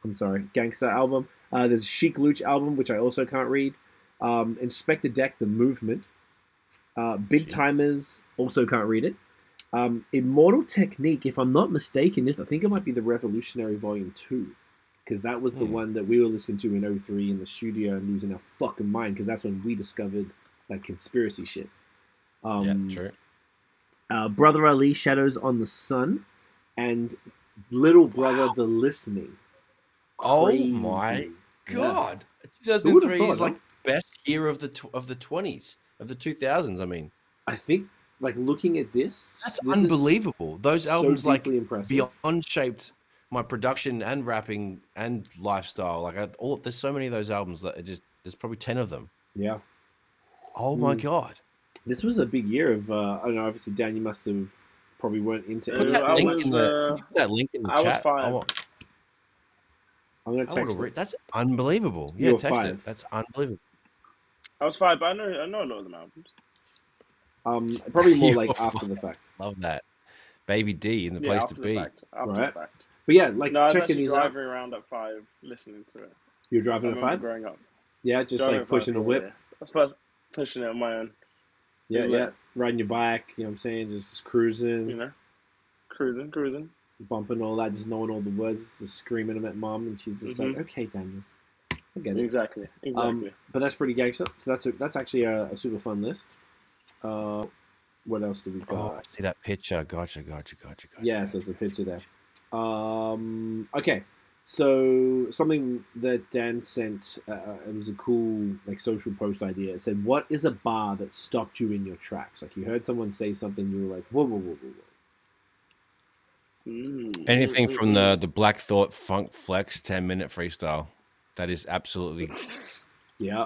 I'm sorry. Gangsta album. There's Chic Luch album, which I also can't read. Inspector Deck, The Movement. Big Timers, also can't read it. Immortal Technique, if I'm not mistaken, I think it might be the Revolutionary Volume 2. Because that was the one that we were listening to in 03 in the studio and losing our fucking mind. Because that's when we discovered like conspiracy shit. Yeah, true. Brother Ali, Shadows on the Sun. And Little Brother, The Listening. Crazy. Oh my god! Yeah. 2003 is like best year of the 20s, of the 2000s. I mean, I think like looking at this unbelievable. Those albums like impressive. beyond shaped my production and rapping and lifestyle. Like there's so many of those albums that there's probably 10 of them. Yeah. Oh my god! This was a big year of. I don't know. Obviously, Dan, you must have probably weren't into. Put that link in the chat. I'm gonna text it. That's unbelievable. Yeah, text it. That's unbelievable. I was 5, but I know a lot of them albums. Probably more like after the fact. Love that. Baby D in the place to be. After the fact. But yeah, like checking these out. I was driving around at 5, listening to it. You're driving at 5? Growing up. Yeah, just like pushing a whip. Yeah. I was first pushing it on my own. Yeah. Riding your bike, you know what I'm saying? Just cruising. You know, cruising. Bumping all that, just knowing all the words, just screaming them at mom, and she's just like, okay, Daniel. I get it. Exactly. But that's pretty gangster. So that's actually a super fun list. What else do we got? Oh, I see that picture. Gotcha. Yeah, so there's a picture there. Okay. So something that Dan sent, it was a cool like social post idea. It said, what is a bar that stopped you in your tracks? Like you heard someone say something, you were like, whoa. Anything from the Black Thought Funk Flex 10-minute freestyle. That is absolutely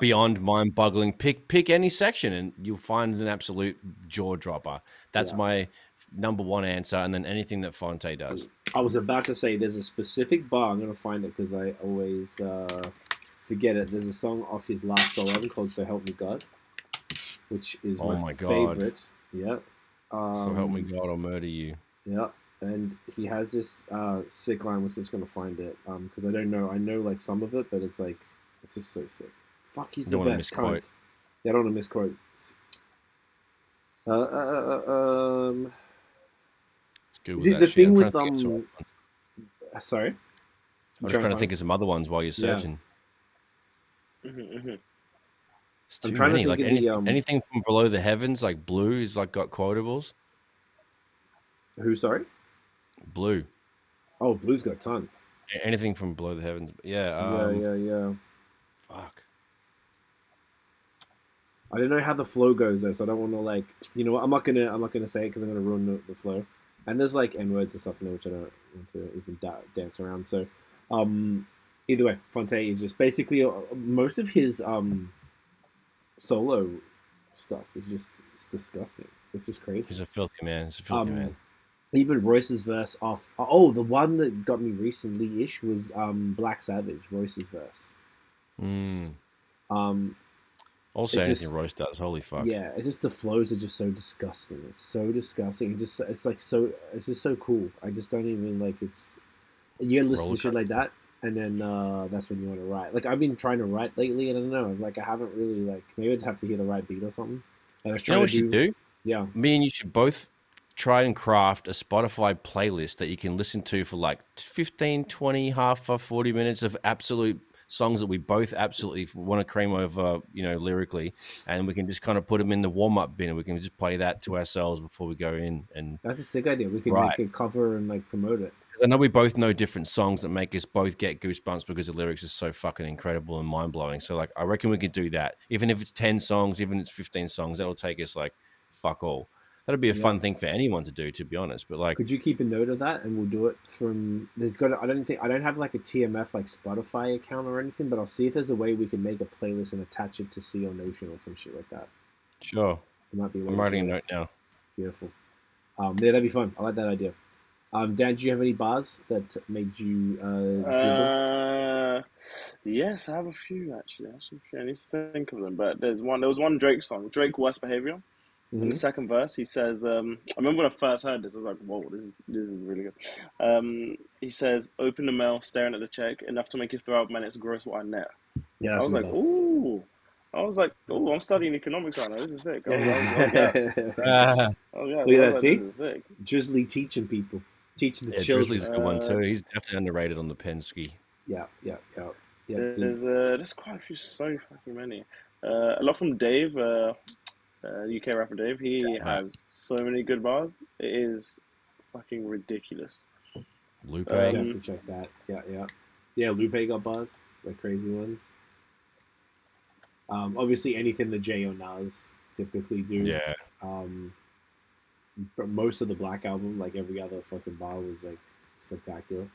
beyond mind-boggling. Pick any section and you'll find an absolute jaw dropper. That's my number one answer. And then anything that Fonte does. I was about to say there's a specific bar. I'm going to find it because I always forget it. There's a song off his last solo album called So Help Me God, which is my favorite. Yeah. So help me God or murder you. Yeah. And he has this sick line, which I'm just gonna find it because I don't know. I know like some of it, but it's like it's just so sick. Fuck, he's the best. Cunt. Yeah, I don't want to misquote. The thing with sorry, I'm just trying to think of some other ones while you're searching. Yeah. It's too many. Like anything from Below the Heavens, like Blue is like got quotables. Who? Sorry. Blue. Oh, Blue's got tons. Anything from Below the Heavens. Yeah. Yeah. Fuck. I don't know how the flow goes though, so I don't want to like, you know what? I'm not gonna say it because I'm gonna ruin the flow. And there's like N words and stuff in there which I don't want to even dance around. So, either way, Fonte is just basically most of his solo stuff is just disgusting. It's just crazy. He's a filthy man. Man. Even Royce's verse off. Oh, the one that got me recently-ish was Black Savage, Royce's verse. Also, anything Royce does, holy fuck. Yeah, it's just the flows are just so disgusting. It's so disgusting. It's just so cool. I just don't even like it's. You gotta listen to shit like that, and then that's when you want to write. Like I've been trying to write lately, and I don't know. Like I haven't really like. Maybe I just have to hear the right beat or something. Like, I was trying what you do? Yeah. Me and you should both try and craft a Spotify playlist that you can listen to for like 15, 20, half 40 minutes of absolute songs that we both absolutely want to cream over, lyrically, and we can just kind of put them in the warm-up bin and we can just play that to ourselves before we go in. And that's a sick idea. We could make a cover and like promote it. I know we both know different songs that make us both get goosebumps because the lyrics are so fucking incredible and mind-blowing. So like I reckon we could do that. Even if it's 10 songs, even if it's 15 songs, that'll take us like fuck all. That'd be a fun thing for anyone to do, to be honest. But like, could you keep a note of that, and we'll do it from? I don't have like a TMF like Spotify account or anything, but I'll see if there's a way we can make a playlist and attach it to Sea or Notion or some shit like that. Sure. There might be. I'm writing a note now. Beautiful. Yeah, that'd be fun. I like that idea. Dan, do you have any bars that made you dribble? Yes, I have a few actually. I need to think of them, but there was one Drake song, Drake Worst Behavior. In the second verse, he says, I remember when I first heard this, I was like, whoa, this is really good. He says, open the mail, staring at the check, enough to make you throw up, man, it's gross what I net. Yeah, I was like, ooh. I'm studying economics right now. This is sick. Oh, yeah. Look at that, see? This is sick. Drizzly teaching people. Teaching the children. Drizzly's a good one too. He's definitely underrated on the Penske. Yeah. There's quite a few, so fucking many. A lot from Dave, UK rapper Dave. He has so many good bars. It is fucking ridiculous. Lupe. Definitely check that. Yeah. Lupe got bars, like crazy ones. Obviously anything that Jay or Nas typically do. Yeah. But most of the Black album, like every other fucking bar, was like spectacular.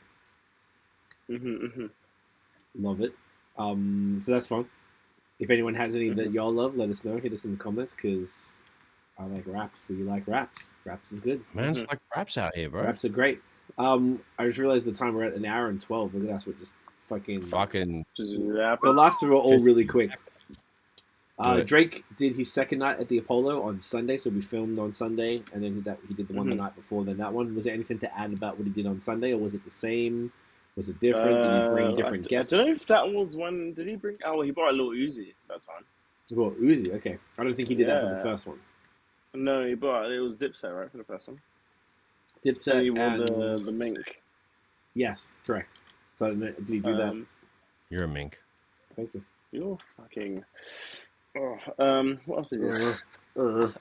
Love it. So that's fun. If anyone has any that y'all love, let us know. Hit us in the comments, because I like raps. We like raps. Raps is good. Man, it's like raps out here, bro. Raps are great. I just realized the time we're at 1 hour and 12. Look at us. We're just fucking. The last two were all really quick. Drake did his second night at the Apollo on Sunday, so we filmed on Sunday, and then he did the one the night before. Then that one. Was there anything to add about what he did on Sunday, or was it the same? Was it different? Did he bring different guests? I don't know if that was one. Did he bring? Oh, he brought a little Uzi that time. Well, Uzi, okay. I don't think he did that for the first one. No, he brought. It was Dipset, right, for the first one. Dipset and he wore the mink. Yes, correct. So did he do that? You're a mink. Thank you. You're fucking. What else did he do?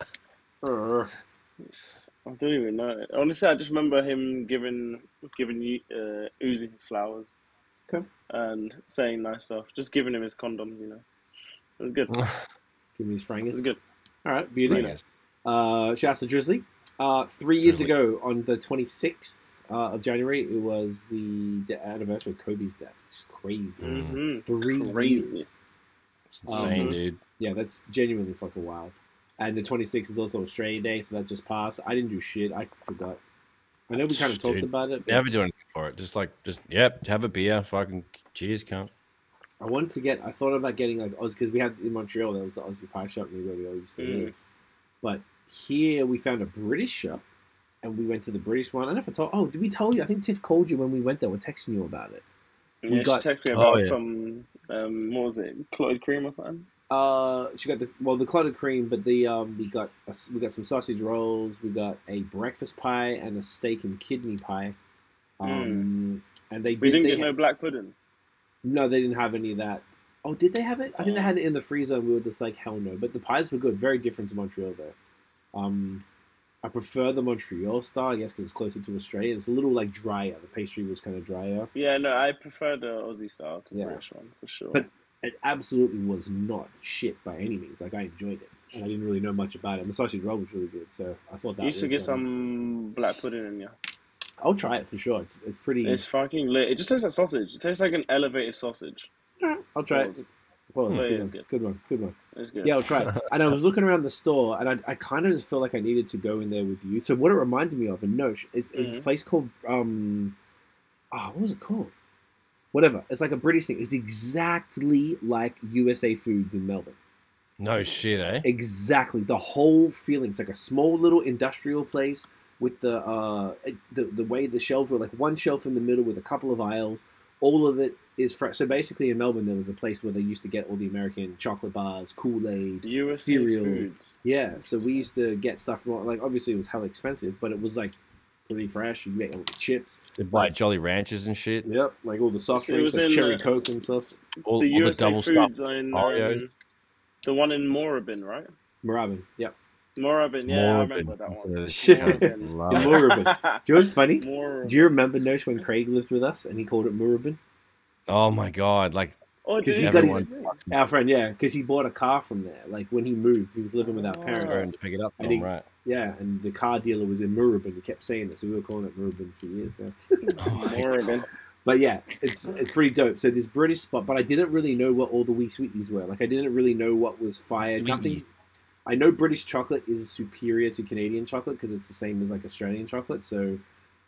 I don't even know. Honestly, I just remember him giving Uzi his flowers, and saying nice stuff. Just giving him his condoms, It was good. Give me his frangers. It was good. All right, beauty. Shout out to Drizzly. 3 years ago, on the 26th of January, it was the anniversary of Kobe's death. It's crazy. 3 years. It's insane, dude. Yeah, that's genuinely fucking wild. And the 26th is also Australia Day, so that just passed. I didn't do shit. I forgot. I know we kind of talked about it. Never do anything for it. Just have a beer. Fucking cheers, cunt. I thought about getting like Oz, because we had in Montreal, there was the Aussie pie shop near where we all used to live. But here we found a British shop, and we went to the British one. I don't know if I told. Did we tell you? I think Tiff called you when we went there. We're texting you about it. She texted me about some. What was it? Clotted cream or something? She got the clotted cream, but we got some sausage rolls. We got a breakfast pie and a steak and kidney pie. And we didn't get no black pudding. No, they didn't have any of that. Oh, did they have it? I think they had it in the freezer, and we were just like, hell no. But the pies were good. Very different to Montreal, though. I prefer the Montreal style, I guess, because it's closer to Australia. It's a little like drier. The pastry was kind of drier. Yeah, no, I prefer the Aussie style to the British one for sure. But it absolutely was not shit by any means. Like I enjoyed it, and I didn't really know much about it. And the sausage roll was really good, so I thought that. You should get some black pudding in you. I'll try it for sure. It's pretty. It's fucking lit. It just tastes like sausage. It tastes like an elevated sausage. I'll try it. Pause. Good one. It's good. Yeah, I'll try it. And I was looking around the store, and I kind of just felt like I needed to go in there with you. So what it reminded me of, and Nosh, is this place called what was it called? Whatever. It's like a British thing. It's exactly like USA Foods in Melbourne. No shit, eh? Exactly. The whole feeling. It's like a small little industrial place with the way the shelves were, like one shelf in the middle with a couple of aisles. All of it is fresh. So basically in Melbourne, there was a place where they used to get all the American chocolate bars, Kool-Aid, cereal. Foods. Yeah, so we used to get stuff, like obviously it was hella expensive, but it was like pretty fresh. You get all the chips. They buy Jolly Ranchers and shit. Yep, like all the soft drinks, like cherry Coke and stuff. All the USA Foods in the one in Moorabbin, right? Moorabbin, yep. Moorabbin, yeah, I remember that one. Moorabbin. Do you know what's funny? Do you remember, Nosh, when Craig lived with us and he called it Moorabbin? Oh my god! Like, because he got our friend, because he bought a car from there. Like when he moved, he was living with our parents to pick it up. Right. Yeah, and the car dealer was in Moorabbin. He kept saying it, so we were calling it Moorabbin for years. So. Moorabbin. But yeah, it's pretty dope. So this British spot, but I didn't really know what all the wee sweeties were. Like I didn't really know what was fire. Nothing. I know British chocolate is superior to Canadian chocolate because it's the same as like Australian chocolate, so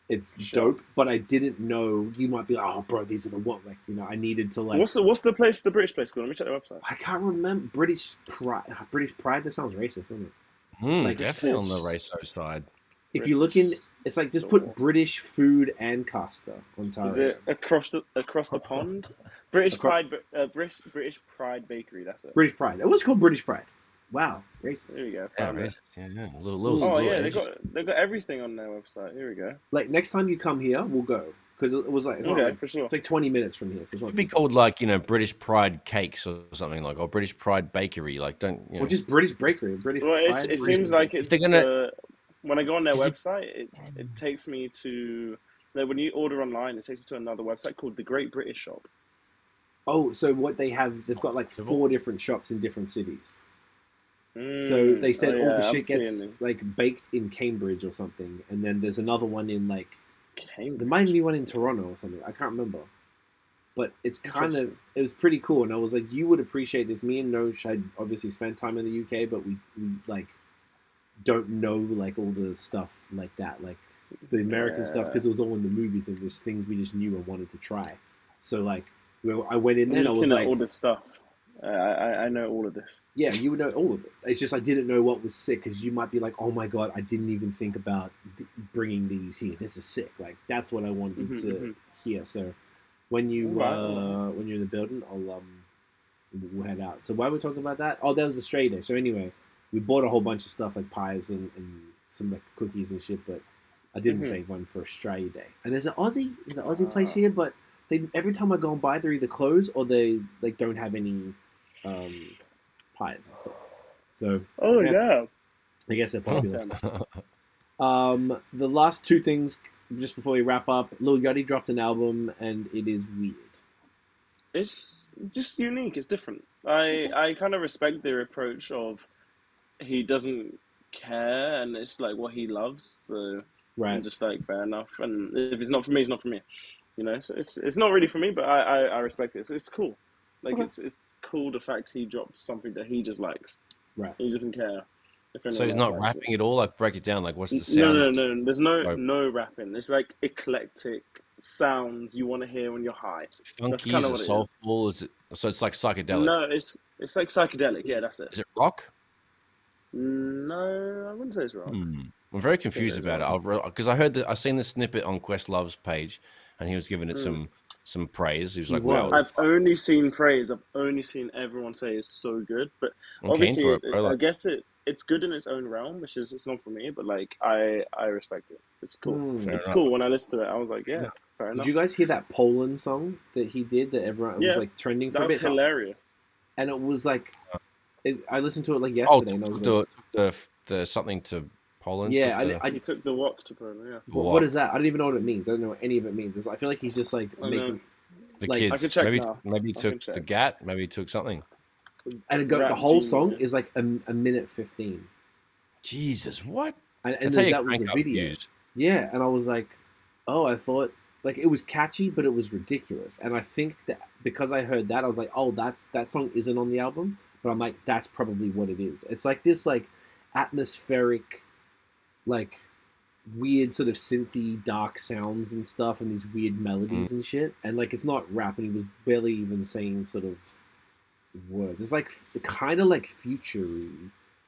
it's dope. But I didn't know. You might be like, "Oh, bro, these are the one." Like, you know, I needed to like. What's the place? The British place called? Let me check the website. I can't remember. British Pride. British Pride. That sounds racist, doesn't it? Like, definitely on the racist side. If you look in, it's like just put British Food and Costa Ontario. Is it across the pond? British Pride, British Pride Bakery. That's it. British Pride. It was called British Pride. Wow, racist. There we go. Yeah, racist. Yeah. Little. Oh yeah, they got everything on their website. Here we go. Like next time you come here, we'll go because it was like for sure. It's like 20 minutes from here. So it's not it'd be called like British Pride Cakes or something or British Pride Bakery. Like or just British Bakery. British. Well, Pride, it seems like it's when I go on their website, it takes me to when you order online, it takes me to another website called the Great British Shop. Oh, so what they've got like 4 different shops in different cities. So they said all the shit gets like baked in Cambridge or something, and then there's another one in like Cambridge. There might be one in Toronto or something. I can't remember, but it was pretty cool. And I was like, you would appreciate this. Me and Nosh had obviously spent time in the UK, but we like don't know like all the stuff like that, like the American stuff, because it was all in the movies and there's things we just knew and wanted to try. So like I went in there and I was like, all this stuff. I know all of this. Yeah, you would know all of it. It's just I didn't know what was sick because you might be like, oh my god, I didn't even think about bringing these here. This is sick. Like that's what I wanted to hear. So when you're in the building, we'll head out. So why are we talking about that? Oh, that was Australia Day. So anyway, we bought a whole bunch of stuff like pies and some like cookies and shit, but I didn't save one for Australia Day. And there's an Aussie place here, but every time I go and buy, they're either closed or they like don't have any pies and stuff. So I guess they're popular. The last 2 things just before we wrap up, Lil Yachty dropped an album and it is weird. It's just unique. It's different. I kind of respect their approach of he doesn't care and it's like what he loves. So I'm just like fair enough. And if it's not for me, it's not for me. You know, so it's not really for me, but I respect it. It's cool. Like it's cool the fact he dropped something that he just likes. Right. He doesn't care. So he's not rapping at all. Like break it down. Like what's the sound? No. There's no rapping. It's like eclectic sounds you want to hear when you're high. Funky, is it soulful? Is it so? It's like psychedelic. No, it's like psychedelic. Yeah, that's it. Is it rock? No, I wouldn't say it's rock. I'm very confused about it. Because I seen the snippet on Questlove's page, and he was giving it some praise. He was like, "Wow." I've only seen praise. I've only seen everyone say it's so good. But obviously, I guess it's good in its own realm, which is it's not for me. But like I respect it. It's cool. It's cool when I listen to it. I was like, yeah, fair enough. Did you guys hear that Poland song that he did that everyone was like trending for a bit? That was hilarious. And it was like, I listened to it like yesterday. And I was like, the something to Poland. Yeah, he took the walk to Poland. Yeah. What is that? I don't even know what it means. I don't know what any of it means. I feel like he's just like making the like, kids. I can check maybe he took the GAT. Maybe he took something. And the whole song is like a minute 15. Jesus, what? And that was the video. Views. Yeah, and I was like, oh, I thought like it was catchy, but it was ridiculous. And I think that because I heard that, I was like, oh, that song isn't on the album. But I'm like, that's probably what it is. It's like this like atmospheric, like weird sort of synthy dark sounds and stuff, and these weird melodies and shit. And like it's not rap, and he was barely even saying sort of words. It's like kind of like Future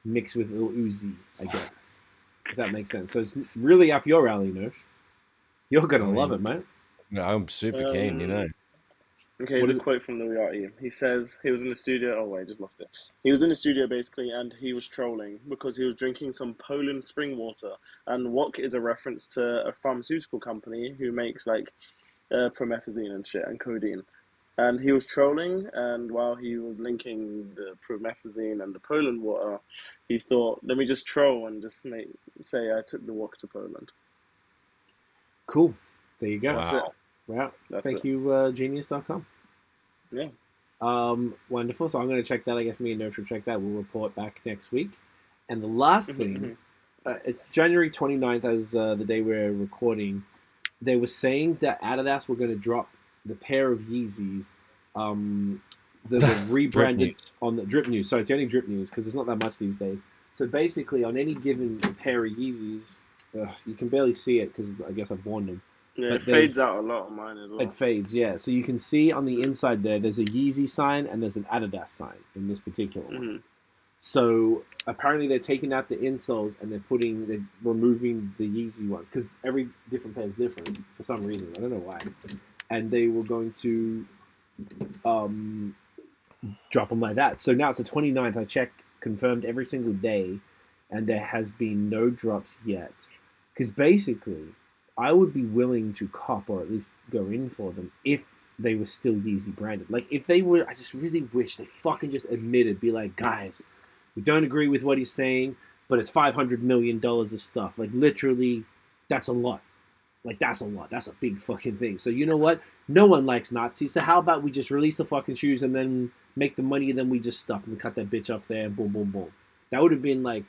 mixed with Lil Uzi, I guess, if that makes sense. So it's really up your alley, Nosh. You're gonna love it, mate. No, I'm super keen, you know. Okay, here's a quote from the Reality. He says he was in the studio. Oh wait, I just lost it. He was in the studio basically, and he was trolling because he was drinking some Poland spring water. And wok is a reference to a pharmaceutical company who makes like promethazine and shit and codeine. And he was trolling, and while he was linking the promethazine and the Poland water, he thought, let me just troll and just say I took the walk to Poland. Cool. There you go. Wow. Wow. Thank you, genius.com. Yeah. Wonderful. So I'm going to check that. I guess me and Nosh will check that. We'll report back next week. And the last thing, it's January 29th as the day we're recording. They were saying that Adidas were going to drop the pair of Yeezys that were rebranded on the Drip News. So it's the only Drip News because there's not that much these days. So basically, on any given pair of Yeezys, you can barely see it because I guess I've worn them. Yeah, it fades out a lot on mine as well. It fades, yeah. So you can see on the inside there's a Yeezy sign and there's an Adidas sign in this particular one. So apparently they're taking out the insoles and they're removing the Yeezy ones because every different pair is different for some reason. I don't know why. And they were going to drop them like that. So now it's the 29th. I checked, confirmed every single day, and there has been no drops yet. Because basically, I would be willing to cop or at least go in for them if they were still Yeezy branded. Like, if they were, I just really wish they fucking just admitted, be like, guys, we don't agree with what he's saying, but it's $500 million of stuff. Like, literally, that's a lot. Like, that's a lot. That's a big fucking thing. So, you know what? No one likes Nazis. So, how about we just release the fucking shoes and then make the money and then we just stop and cut that bitch off there and boom, boom, boom. That would have been like...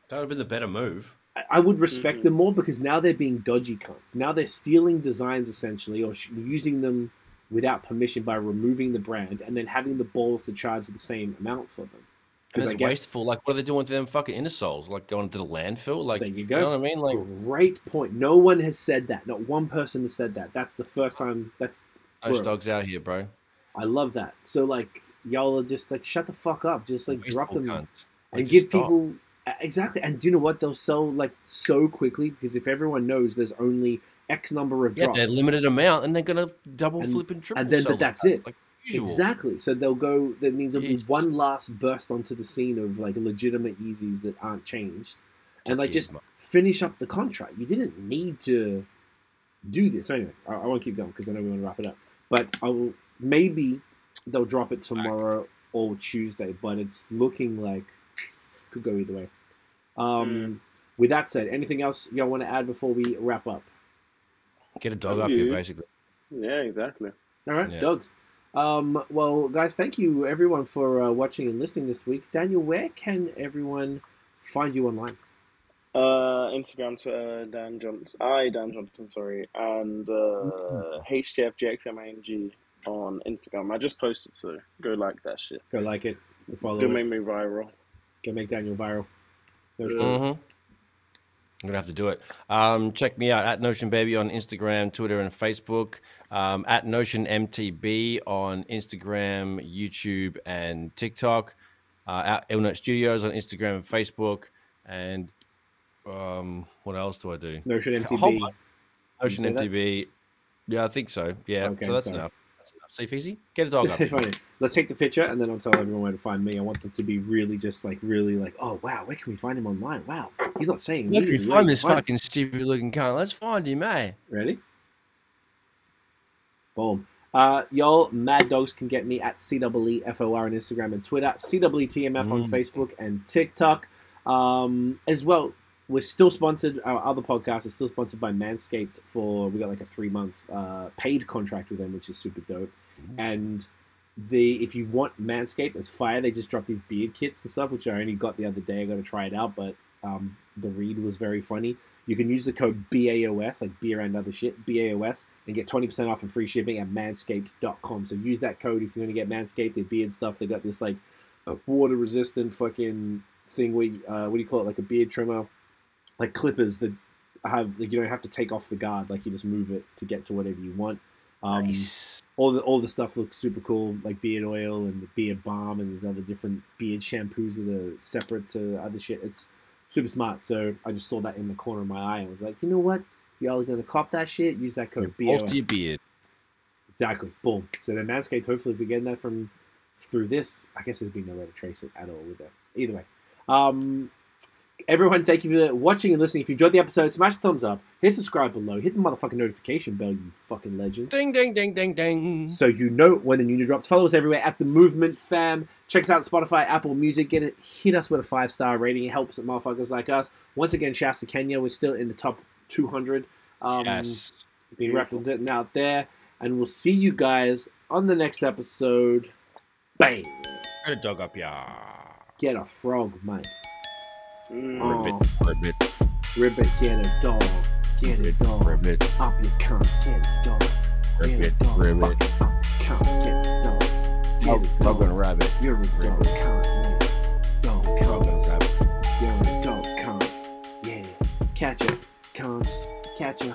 That would have been the better move. I would respect them more because now they're being dodgy cunts. Now they're stealing designs, essentially, or using them without permission by removing the brand and then having the balls to charge the same amount for them. Because it's wasteful. Like, what are they doing to them fucking insoles? Like, going to the landfill? Like, there you go. You know what I mean? Like, great point. No one has said that. Not one person has said that. That's the first time. That's those dogs out here, bro. I love that. So, like, y'all are just like, shut the fuck up. Just like drop them and give people exactly. And do you know what? They'll sell like so quickly because if everyone knows there's only X number of drops, they're limited amount, and they're gonna double flip and triple. And then, but that's it. Like, exactly. So they'll go. That means there'll be one last burst onto the scene of like legitimate Yeezys that aren't changed, and like just finish up the contract. You didn't need to do this. So anyway, I won't keep going because I know we want to wrap it up. But maybe they'll drop it tomorrow or Tuesday. But it's looking like could go either way. With that said, anything else y'all want to add before we wrap up? Get a dog up here, basically. Yeah, exactly. All right, dogs. Well, guys, thank you everyone for watching and listening this week. Daniel, where can everyone find you online? Instagram, Twitter, Dan Johnson, sorry, and HTFJXMING on Instagram. I just posted, so go like that shit. Go like it. Follow it. Go make me viral. Go make Daniel viral. I'm gonna have to do it. Check me out at Notion Baby on Instagram, Twitter, and Facebook. At Notion MTB on Instagram, YouTube, and TikTok. At Illnote Studios on Instagram and Facebook. And what else do I do? Notion MTB. Notion MTB. Yeah, I think so. Yeah, okay, so that's enough. Safe, easy. Get a dog up. Funny. Let's take the picture and then I'll tell everyone where to find me. I want them to be really oh wow, where can we find him online? Wow, he's not saying. Where can we find this fucking stupid looking cunt? Let's find him, eh? Ready? Boom. Y'all, Mad Dogs can get me at CEEFOR on Instagram and Twitter, CEETMF on Facebook and TikTok. As well, we're still sponsored. Our other podcast is still sponsored by Manscaped we got like a 3-month paid contract with them, which is super dope. And if you want Manscaped, it's fire. They just dropped these beard kits and stuff, which I only got the other day. I got to try it out, but the read was very funny. You can use the code BAOS, like beer and other shit, BAOS, and get 20% off and free shipping at manscaped.com. So use that code if you're going to get Manscaped, their beard stuff. They got this like water-resistant fucking thing where, what do you call it, like a beard trimmer, like clippers that have, like, you don't have to take off the guard, like you just move it to get to whatever you want. Nice. All the stuff looks super cool, like beard oil and the beard balm, and there's other different beard shampoos that are separate to other shit. It's super smart. So I just saw that in the corner of my eye. I was like, you know what? If y'all are gonna cop that shit, use that code BOS. Off your beard. Exactly. Boom. So then Manscaped, hopefully if we're getting that through this, I guess there's been no way to trace it at all with that. Either way. Everyone, thank you for watching and listening. If you enjoyed the episode, smash the thumbs up, hit subscribe below, hit the motherfucking notification bell, you fucking legend. Ding, ding, ding, ding, ding. So you know when the new drops. Follow us everywhere at The Movement Fam. Check us out on Spotify, Apple Music. Hit us with a 5-star rating. It helps motherfuckers like us. Once again, shouts to Kenya. We're still in the top 200. Yes. Being represented out there. And we'll see you guys on the next episode. Bang. Get a dog up, yeah. Get a frog, mate. Ribbit. Ribbit, get a dog. Get a dog. Ribbit. Up your cunt, get a dog. Ribbit. Ribbit. Up your cunt, get a dog. Get a Dog dog. and rabbit. You're a dog cunt, mate. Dog Dog and cunts. rabbit. You're a dog cunt. Yeah. Catch ya, cunts. Catch ya.